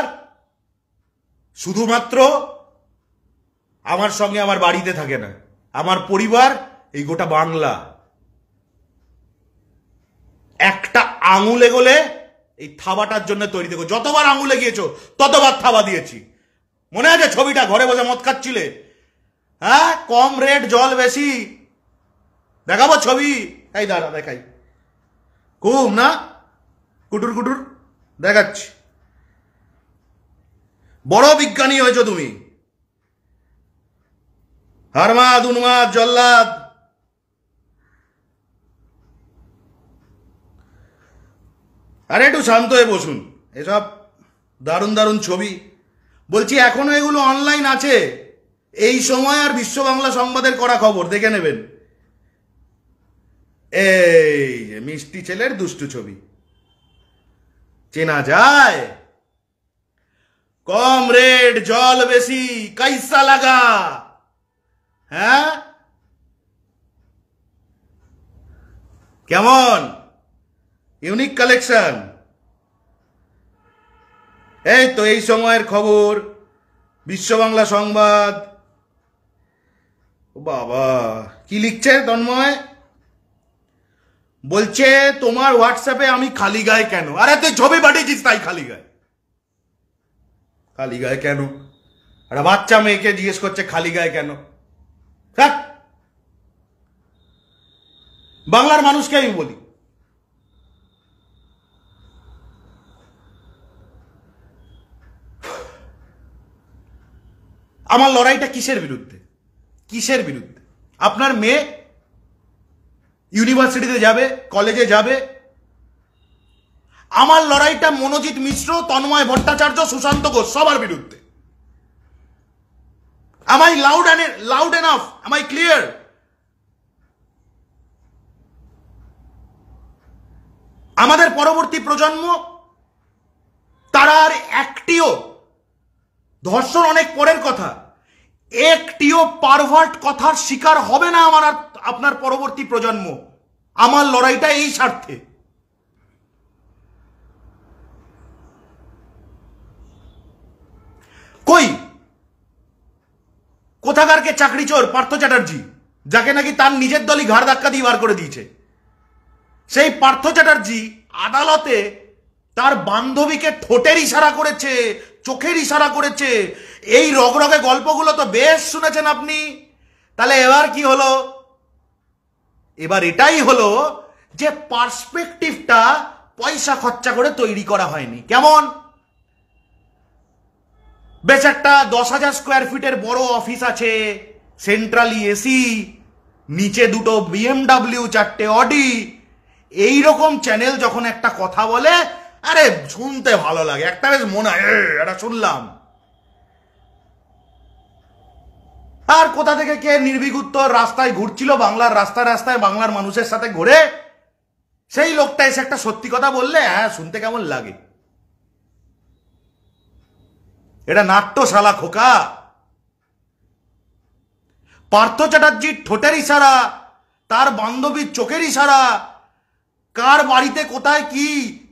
শুধুমাত্র আমার সঙ্গে আমার বাড়িতে থাকে না, আমার পরিবার, এই গোটা বাংলা। একটা আঙুল এগোলে এই থাবাটার জন্য তৈরি। দেখো যতবার আঙুলে গিয়েছো ততবার থাবা দিয়েছি। মনে আছে ছবিটা, ঘরে বসে মদ খাচ্ছিলে? হ্যাঁ, কম রেট জল বেশি। দেখাবো ছবি? এই দাঁড়া দেখাই। খুব না কুটুর কুটুর দেখাচ্ছি। বড় বিজ্ঞানী হয়েছো তুমি, হারমাদ উন্মাদ জল্লাদ। আরে একটু শান্ত হয়ে বসুন। এসব দারুণ দারুণ ছবি বলছি, এখনো এগুলো অনলাইন আছে। এই সময় আর বিশ্ব বাংলা সংবাদের করা খবর দেখে নেবেন। এই যে মিষ্টি ছেলের দুষ্টু ছবি চেনা যায়। কম রেট জল বেশি, কাইসা লাগা? হ্যাঁ, কেমন ইউনিক কালেকশন। এই তো এই সময়ের খবর, বিশ্ব বাংলা সংবাদ। বাবা কি লিখছে তন্ময়? বলছে তোমার হোয়াটসঅ্যাপে আমি খালি গায়ে কেন? আরে তুই ছবি পাঠিয়েছিস তাই খালি গায়ে। খালি গায়ে কেন? একটা বাচ্চা মেয়েকে জিজ্ঞেস করছে খালি গায়ে কেন? বাংলার মানুষকে আমি বলি, আমার লড়াইটা কিসের বিরুদ্ধে? কিসের বিরুদ্ধে? আপনার মেয়ে ইউনিভার্সিটিতে যাবে, কলেজে যাবে। আমার লড়াইটা মনোজিৎ মিশ্র, তন্ময় ভট্টাচার্য, সুশান্ত ঘোষ সবার বিরুদ্ধে। Am I loud enough? Am I clear? আমাদের পরবর্তী প্রজন্ম তারা আর একটিও ধর্ষণ অনেক পরের কথা, একটিও পারভার্ট কথার শিকার হবে না আমার আর আপনার পরবর্তী প্রজন্ম। আমার লড়াইটা এই স্বার্থে। কই কোথাকারকে চাকরি চোর পার্থ চ্যাটার্জি, যাকে নাকি তার নিজের দলই ঘাড় ধাক্কা দিয়ে বার করে দিয়েছে, সেই পার্থ চ্যাটার্জি আদালতে তার বান্ধবীকে ঠোঁটের ইশারা করেছে, চোখের ইশারা করেছে। এই রগরগে গল্পগুলো তো বেশ শুনেছেন আপনি। তাহলে এবার কি হলো? এবার এটাই হলো যে পার্সপেক্টিভটা পয়সা খরচা করে তৈরি করা হয়নি। কেমন? বেশ একটা 10,000 স্কোয়ার ফিটের বড় অফিস আছে, সেন্ট্রালি এসি, নিচে দুটো BMW, 4টে অডি। এইরকম চ্যানেল যখন একটা কথা বলে, আরে শুনতে ভালো লাগে, একটা বেশ মনে হয় এটা শুনলাম। আর কোথা থেকে কে নির্বিঘুত রাস্তায় ঘুরছিল, বাংলার রাস্তায় রাস্তায় বাংলার মানুষের সাথে ঘুরে, সেই লোকটা এসে একটা সত্যি কথা বললে হ্যাঁ শুনতে কেমন লাগে। এটা নাট্যশালা খোকা। পার্থ চ্যাটার্জির ঠোঁটের ইশারা, তার বান্ধবীর চোখের ইশারা, কার বাড়িতে কোথায় কি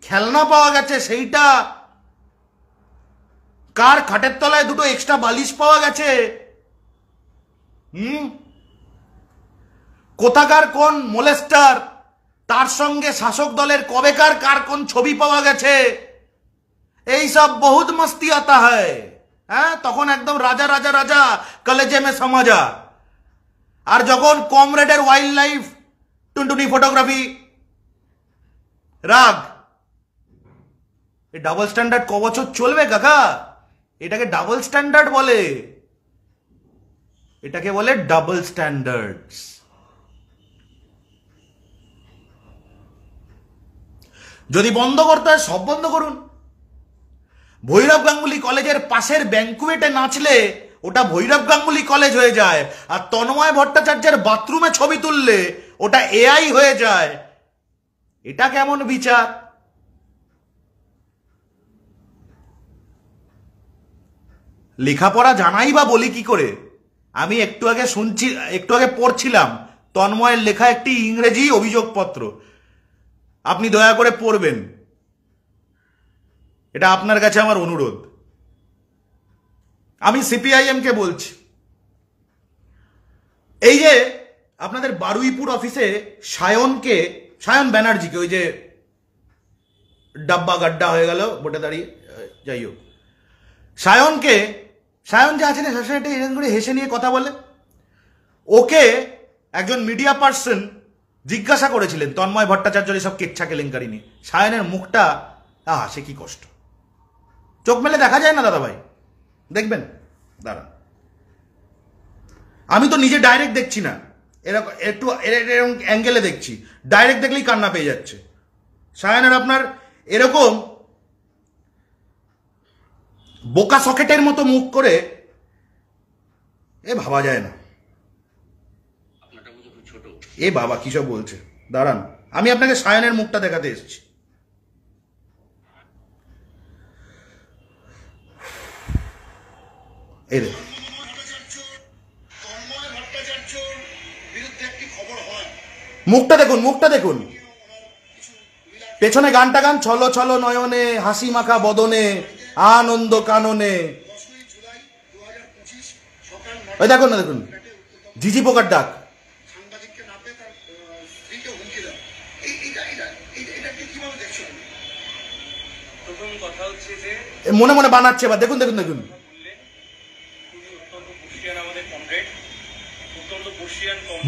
খেলনা পাওয়া গেছে সেইটা, কার খাটের তলায় দুটো এক্সট্রা বালিশ পাওয়া গেছে, কোথাকার কোন মোলেস্টার, তার সঙ্গে শাসক দলের কবেকার কার কোন ছবি পাওয়া গেছে, এই সব বহুত মস্তি আতা হয়। হ্যাঁ, তখন একদম রাজা রাজা রাজা কলেজে মে সমাজা। আর যখন কমরেডের ওয়াইল্ড লাইফ টুনটুনি ফটোগ্রাফি রাগ, এই ডাবল স্ট্যান্ডার্ড ক বছর চলবে কাকা? এটাকে ডাবল স্ট্যান্ডার্ড বলে, এটাকে বলে ডাবল স্ট্যান্ডার্ডস। যদি বন্ধ করতে হয় সব বন্ধ করুন। ভৈরব গাঙ্গুলি কলেজের পাশের ব্যাংকুয়েটে নাচলে ওটা ভৈরব গাঙ্গুলি কলেজ হয়ে যায়, আর তন্ময় ভট্টাচার্যের বাথরুমে ছবি তুললে ওটা AI হয়ে যায়। এটা কেমন বিচার? লেখাপড়া জানাই বা বলি কি করে? আমি একটু আগে পড়ছিলাম তন্ময়ের লেখা একটি ইংরেজি অভিযোগপত্র। আপনি দয়া করে পড়বেন, এটা আপনার কাছে আমার অনুরোধ। আমি CPIM কে বলছি, এই যে আপনাদের বারুইপুর অফিসে সায়ন ব্যানার্জিকে, ওই যে ডাব্বা গাড্ডা হয়ে গেল ভোটে দাঁড়িয়ে, যাই হোক, সায়ন যে আছে না সবসময় এরকম করে হেসে নিয়ে কথা বলে, ওকে একজন মিডিয়া পার্সন জিজ্ঞাসা করেছিলেন তন্ময় ভট্টাচার্যের সব কেচ্ছা কেলেঙ্কারি নিয়ে। সায়নের মুখটা সে কি কষ্ট, চোখ মেলে দেখা যায় না দাদা ভাই, দেখবেন দাঁড়া, আমি তো নিজে ডাইরেক্ট দেখছি না, এরকম একটু এরকম অ্যাঙ্গেলে দেখছি, ডাইরেক্ট দেখলেই কান্না পেয়ে যাচ্ছে। সায়নের আপনার এরকম বোকা সকেটের মতো মুখ করে ভাবা যায় না। বাবা কি সব বলছে, দাঁড়ান আমি আপনাকে সায়নের মুখটা দেখাতে এসেছি। এই দেখুন, মুখটা দেখুন, মুখটা দেখুন, পেছনে গানটা গান, ছলো ছলো নয়নে হাসি মাখা বদনে আনন্দ কাননে, ওই দেখুন না, দেখুন ঝিঝি পোকার ডাক, মনে মনে বানাচ্ছে বা দেখুন দেখুন দেখুন,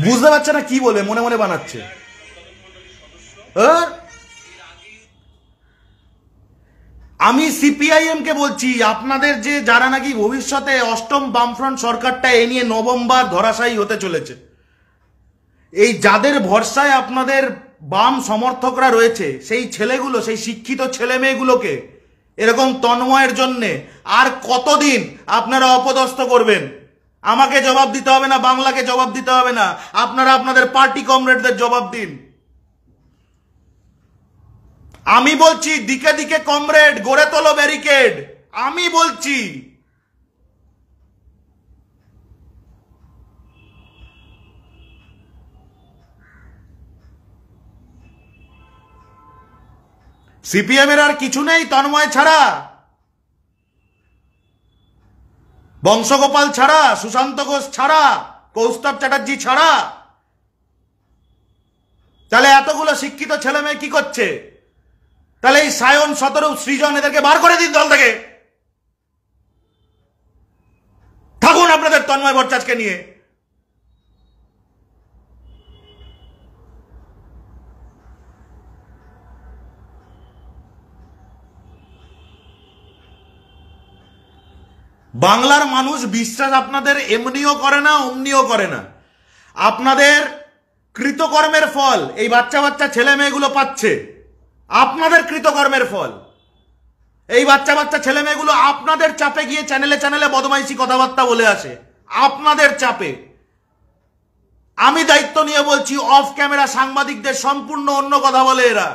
বুঝতে পারছে না কি বলবে, মনে মনে বানাচ্ছে। আমি সিপিআইএম কে বলছি, আপনাদের যে যারা নাকি ভবিষ্যতে অষ্টম বামফ্রন্ট সরকারটা এ নিয়ে নবমবার ধরাশায়ী হতে চলেছে, এই যাদের ভরসায় আপনাদের বাম সমর্থকরা রয়েছে, সেই ছেলেগুলো, সেই শিক্ষিত ছেলে মেয়েগুলোকে এরকম তন্ময়ের জন্যে আর কতদিন আপনারা অপদস্থ করবেন? আমাকে জবাব দিতে হবে না, বাংলাকে জবাব দিতে হবে না, আপনারা আপনাদের পার্টি কমরেডদের জবাব দিন। আমি বলছি দিকে দিকে কমরেড, গড়ে তোলো ব্যারিকেড, আমি বলছি। সিপিএম এর আর কিছু নেই তন্ময় ছাড়া, বংশগোপাল ছাড়া, সুশান্ত ঘোষ ছাড়া, কৌস্তব চ্যাটার্জি ছাড়া। তাহলে এতগুলো শিক্ষিত ছেলে মেয়ে কি করছে? তাহলে এই সায়ন, শতরূপ, সৃজন এদেরকে বার করে দিন দল থেকে, থাকুন আপনাদের তন্ময় ভট্টাচার্যকে নিয়ে। বাংলার মানুষ বিশ্বাস আপনাদের এমনিও করে না, অমনিও করে না। আপনাদের কৃতকর্মের ফল এই বাচ্চা বাচ্চা ছেলে মেয়েগুলো পাচ্ছে, আপনাদের কৃতকর্মের ফল। এই বাচ্চা বাচ্চা ছেলে মেয়েগুলো আপনাদের চাপে গিয়ে চ্যানেলে চ্যানেলে বদমাইশি কথাবার্তা বলে আসে, আপনাদের চাপে। আমি দায়িত্ব নিয়ে বলছি, অফ ক্যামেরা সাংবাদিকদের সম্পূর্ণ অন্য কথা বলে এরা।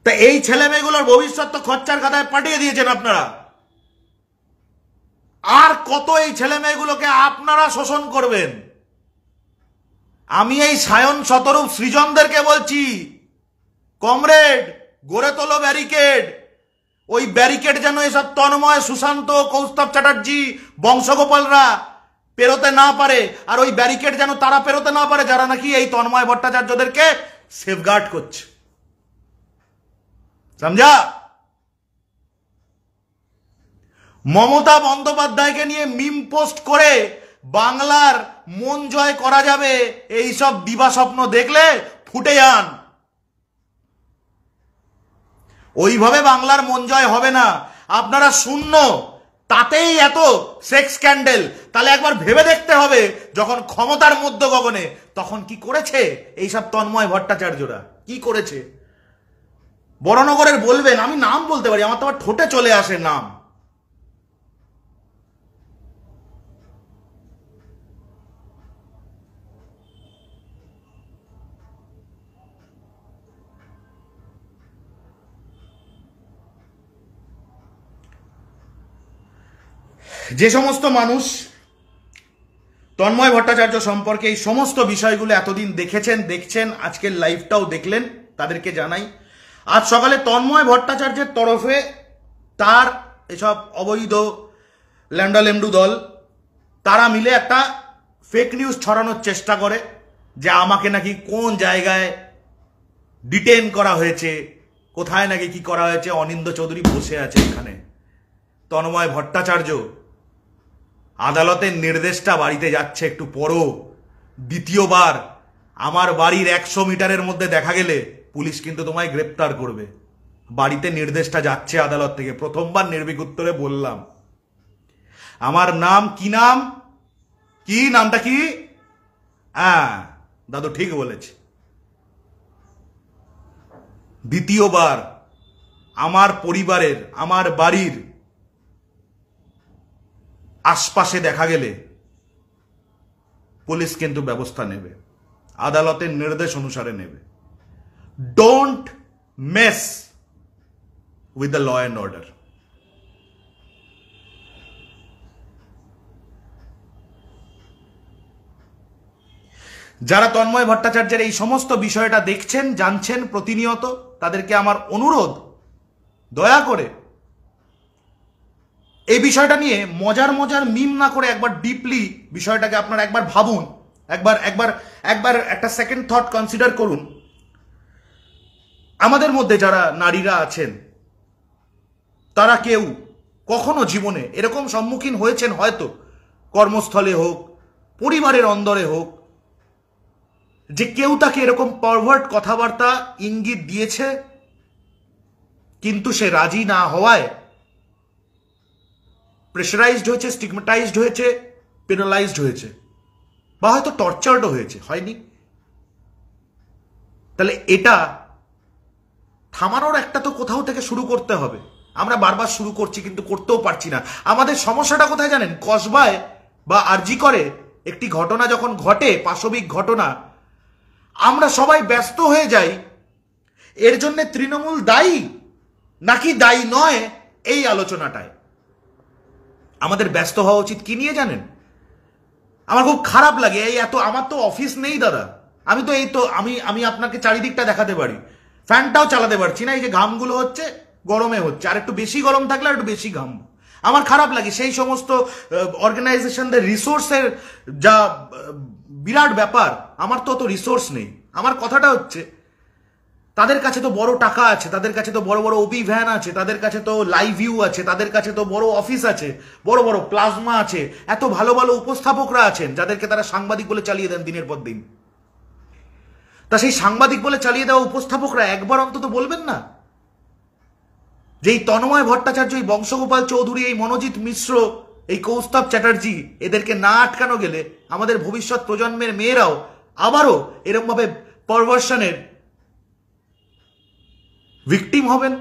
তা এই ছেলে মেয়েগুলোর ভবিষ্যৎ তো খরচার খাতায় পাঠিয়ে দিয়েছেন আপনারা। আর কত এই ছেলে মেয়েগুলোকে আপনারা শোষণ করবেন? আমি এই সায়ন, শতরূপ, সৃজনদেরকে বলছি, কমরেড, গড়ে তোলো ব্যারিকেড। ওই ব্যারিকেড যেন এসব তন্ময়, সুশান্ত, কৌস্তব চ্যাটার্জি, বংশগোপালরা পেরোতে না পারে, আর ওই ব্যারিকেড যেন তারা পেরোতে না পারে যারা নাকি এই তন্ময় ভট্টাচার্যদেরকে সেফগার্ড করছে। সমঝা? মমতা বন্দ্যোপাধ্যায়কে নিয়ে মিম পোস্ট করে বাংলার মন জয় করা যাবে, এইসব দিবা স্বপ্ন দেখলে ফুটে যান। ওইভাবে বাংলার মন জয় হবে না। আপনারা শূন্য, তাতেই এত সেক্স স্ক্যান্ডেল। তাহলে একবার ভেবে দেখতে হবে, যখন ক্ষমতার মধ্য গগনে, তখন কি করেছে এইসব তন্ময় ভট্টাচার্যরা, কি করেছে? বড়নগরের বলবেন, আমি নাম বলতে পারি, আমার তো আবার ঠোঁটে চলে আসে নাম। যে সমস্ত মানুষ তন্ময় ভট্টাচার্য সম্পর্কে এই সমস্ত বিষয়গুলো এতদিন দেখেছেন, দেখছেন, আজকের লাইভটাও দেখলেন, তাদেরকে জানাই, আজ সকালে তন্ময় ভট্টাচার্যের তরফে তার এসব অবৈধ ল্যান্ডালেন্ডু দল, তারা মিলে একটা ফেক নিউজ ছড়ানোর চেষ্টা করে যে আমাকে নাকি কোন জায়গায় ডিটেন করা হয়েছে, কোথায় নাকি কি করা হয়েছে। অনিন্দ চৌধুরী বসে আছে এখানে, তন্ময় ভট্টাচার্য আদালতের নির্দেশটা বাড়িতে যাচ্ছে একটু পরও। দ্বিতীয়বার আমার বাড়ির 100 মিটারের মধ্যে দেখা গেলে পুলিশ কিন্তু তোমায় গ্রেপ্তার করবে। বাড়িতে নির্দেশটা যাচ্ছে আদালত থেকে। প্রথমবার নির্ভীক উত্তরে বললাম আমার নাম কি, নাম কি, নামটা কি? হ্যাঁ দাদু ঠিক বলেছে। দ্বিতীয়বার আমার পরিবারের, আমার বাড়ির আশপাশে দেখা গেলে পুলিশ কিন্তু ব্যবস্থা নেবে, আদালতের নির্দেশ অনুসারে নেবে। Don't mess with the law and order. যারা তন্ময় ভট্টাচার্যের এই সমস্ত বিষয়টা দেখছেন, জানছেন প্রতিনিয়ত, তাদেরকে আমার অনুরোধ, দয়া করে এই বিষয়টা নিয়ে মজার মজার মিম না করে একবার ডিপলি বিষয়টাকে আপনারা একবার ভাবুন, একবার একবার একবার একটা সেকেন্ড থট কনসিডার করুন। আমাদের মধ্যে যারা নারীরা আছেন তারা কেউ কখনো জীবনে এরকম সম্মুখীন হয়েছেন, হয়তো কর্মস্থলে হোক, পরিবারের অন্দরে হোক, যে কেউ তাকে এরকম পারভার্ট কথাবার্তা ইঙ্গিত দিয়েছে, কিন্তু সে রাজি না হওয়ায় প্রেশারাইজড হয়েছে, স্টিগমাটাইজড হয়েছে, পেনালাইজড হয়েছে, বা হয়তো টর্চার্ডও হয়েছে, হয়নি? তাহলে এটা থামানোর একটা তো কোথাও থেকে শুরু করতে হবে। আমরা বারবার শুরু করছি কিন্তু করতেও পারছি না। আমাদের সমস্যাটা কোথায় জানেন? কসবায় বা আরজি করে একটি ঘটনা যখন ঘটে, পাশবিক ঘটনা, আমরা সবাই ব্যস্ত হয়ে যাই এর জন্য তৃণমূল দায়ী নাকি দায়ী নয় এই আলোচনাটায়। আমাদের ব্যস্ত হওয়া উচিত কি নিয়ে জানেন? আমার খুব খারাপ লাগে, এই এত, আমার তো অফিস নেই দাদা, আমি তো এই তো আমি আপনাকে চারিদিকটা দেখাতে পারি, ফ্যানটাও চালাতে পারছি না, এই যে ঘামগুলো হচ্ছে গরমে হচ্ছে, আর একটু বেশি গরম থাকলে আর একটু বেশি ঘাম। আমার খারাপ লাগে সেই সমস্ত অর্গানাইজেশনদের রিসোর্সের যা বিরাট ব্যাপার, আমার তো অত রিসোর্স নেই। আমার কথাটা হচ্ছে তাদের কাছে তো বড় টাকা আছে, তাদের কাছে তো বড় বড় ওবি ভ্যান আছে, তাদের কাছে তো লাইভ ভিউ আছে, তাদের কাছে তো বড় অফিস আছে, বড় বড় প্লাজমা আছে, এত ভালো ভালো উপস্থাপকরা আছেন যাদেরকে তারা সাংবাদিক বলে চালিয়ে দেন দিনের পর দিন। তা সেই সাংবাদিক বলে চালিয়ে দেওয়া উপস্থাপকরা একবার অন্তত বলবেন না যে এই তন্ময় ভট্টাচার্য, এই বংশগোপাল চৌধুরী, এই মনোজিৎ মিশ্র, এই কৌস্তব চ্যাটার্জি, এদেরকে না আটকানো গেলে আমাদের ভবিষ্যৎ প্রজন্মের মেয়েরাও আবারও এরকমভাবে পারভার্সনের ভিকটিম হবেন।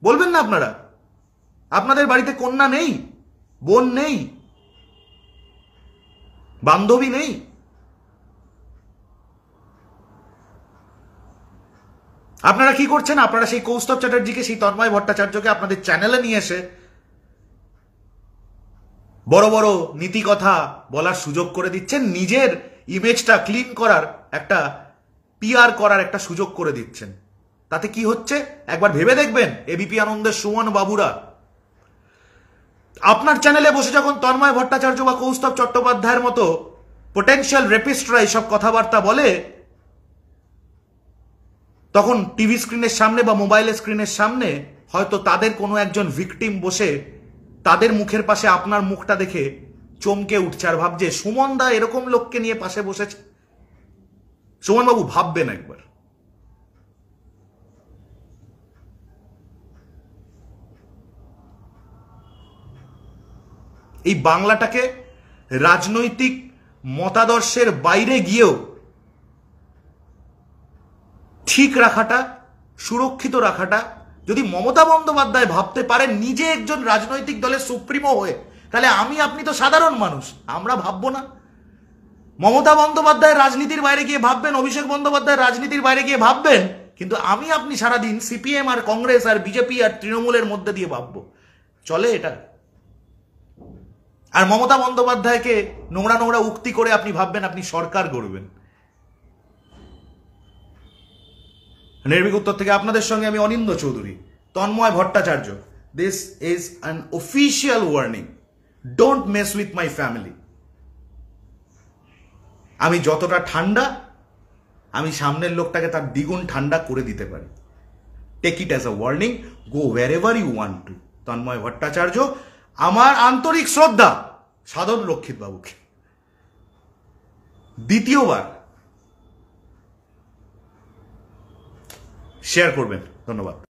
বলবেন না আপনারা? আপনাদের বাড়িতে কন্যা নেই, বোন নেই, বান্ধবী নেই? আপনারা কি করছেন? আপনারা সেই কৌস্তব চ্যাটার্জিকে, সেই তন্ময় ভট্টাচার্যকে আপনাদের চ্যানেলে নিয়ে এসে বড় বড় নীতি কথা বলার সুযোগ করে দিচ্ছেন, নিজের ইমেজটা ক্লিন করার একটা, পিআর করার একটা সুযোগ করে দিচ্ছেন। তাতে কি হচ্ছে একবার ভেবে দেখবেন এবিপি আনন্দের সুমন বাবুরা। আপনার চ্যানেলে বসে যখন তন্ময় ভট্টাচার্য বা কৌস্তব চট্টোপাধ্যায়ের মতো পোটেনশিয়াল রেপিস্টরা এইসব কথাবার্তা বলে, তখন টিভি স্ক্রিনের সামনে বা মোবাইলের স্ক্রিনের সামনে হয়তো তাদের কোনো একজন ভিকটিম বসে তাদের মুখের পাশে আপনার মুখটা দেখে চমকে উঠছে আর ভাবছে সুমন দা এরকম লোককে নিয়ে পাশে বসেছে। সুমন বাবু ভাববেন একবার। এই বাংলাটাকে রাজনৈতিক মতাদর্শের বাইরে গিয়েও ঠিক রাখাটা, সুরক্ষিত রাখাটা, যদি মমতা বন্দ্যোপাধ্যায় ভাবতে পারেন নিজে একজন রাজনৈতিক দলের সুপ্রিমো হয়ে, তাহলে আমি আপনি তো সাধারণ মানুষ, আমরা ভাববো না? মমতা বন্দ্যোপাধ্যায় রাজনীতির বাইরে গিয়ে ভাববেন, অভিষেক বন্দ্যোপাধ্যায় রাজনীতির বাইরে গিয়ে ভাববেন, কিন্তু আমি আপনি সারাদিন সিপিএম আর কংগ্রেস আর বিজেপি আর তৃণমূলের মধ্যে দিয়ে ভাববো? চলে এটা? আর মমতা বন্দ্যোপাধ্যায়কে নোংরা নোংরা উক্তি করে আপনি ভাববেন আপনি সরকার গড়বেন। নির্ভীক উত্তর থেকে আপনাদের সঙ্গে আমি Anindya Chowdhury. Tanmoy Bhattacharya this is an official warning, don't mess with my family. আমি যতটা ঠান্ডা, আমি সামনের লোকটাকে তার দ্বিগুণ ঠান্ডা করে দিতে পারি। Take it as a warning, go wherever you want to. Tanmoy Bhattacharya, আমার আন্তরিক শ্রদ্ধা সাধন রক্ষিত বাবুকে দ্বিতীয়বার শেয়ার করবেন। ধন্যবাদ।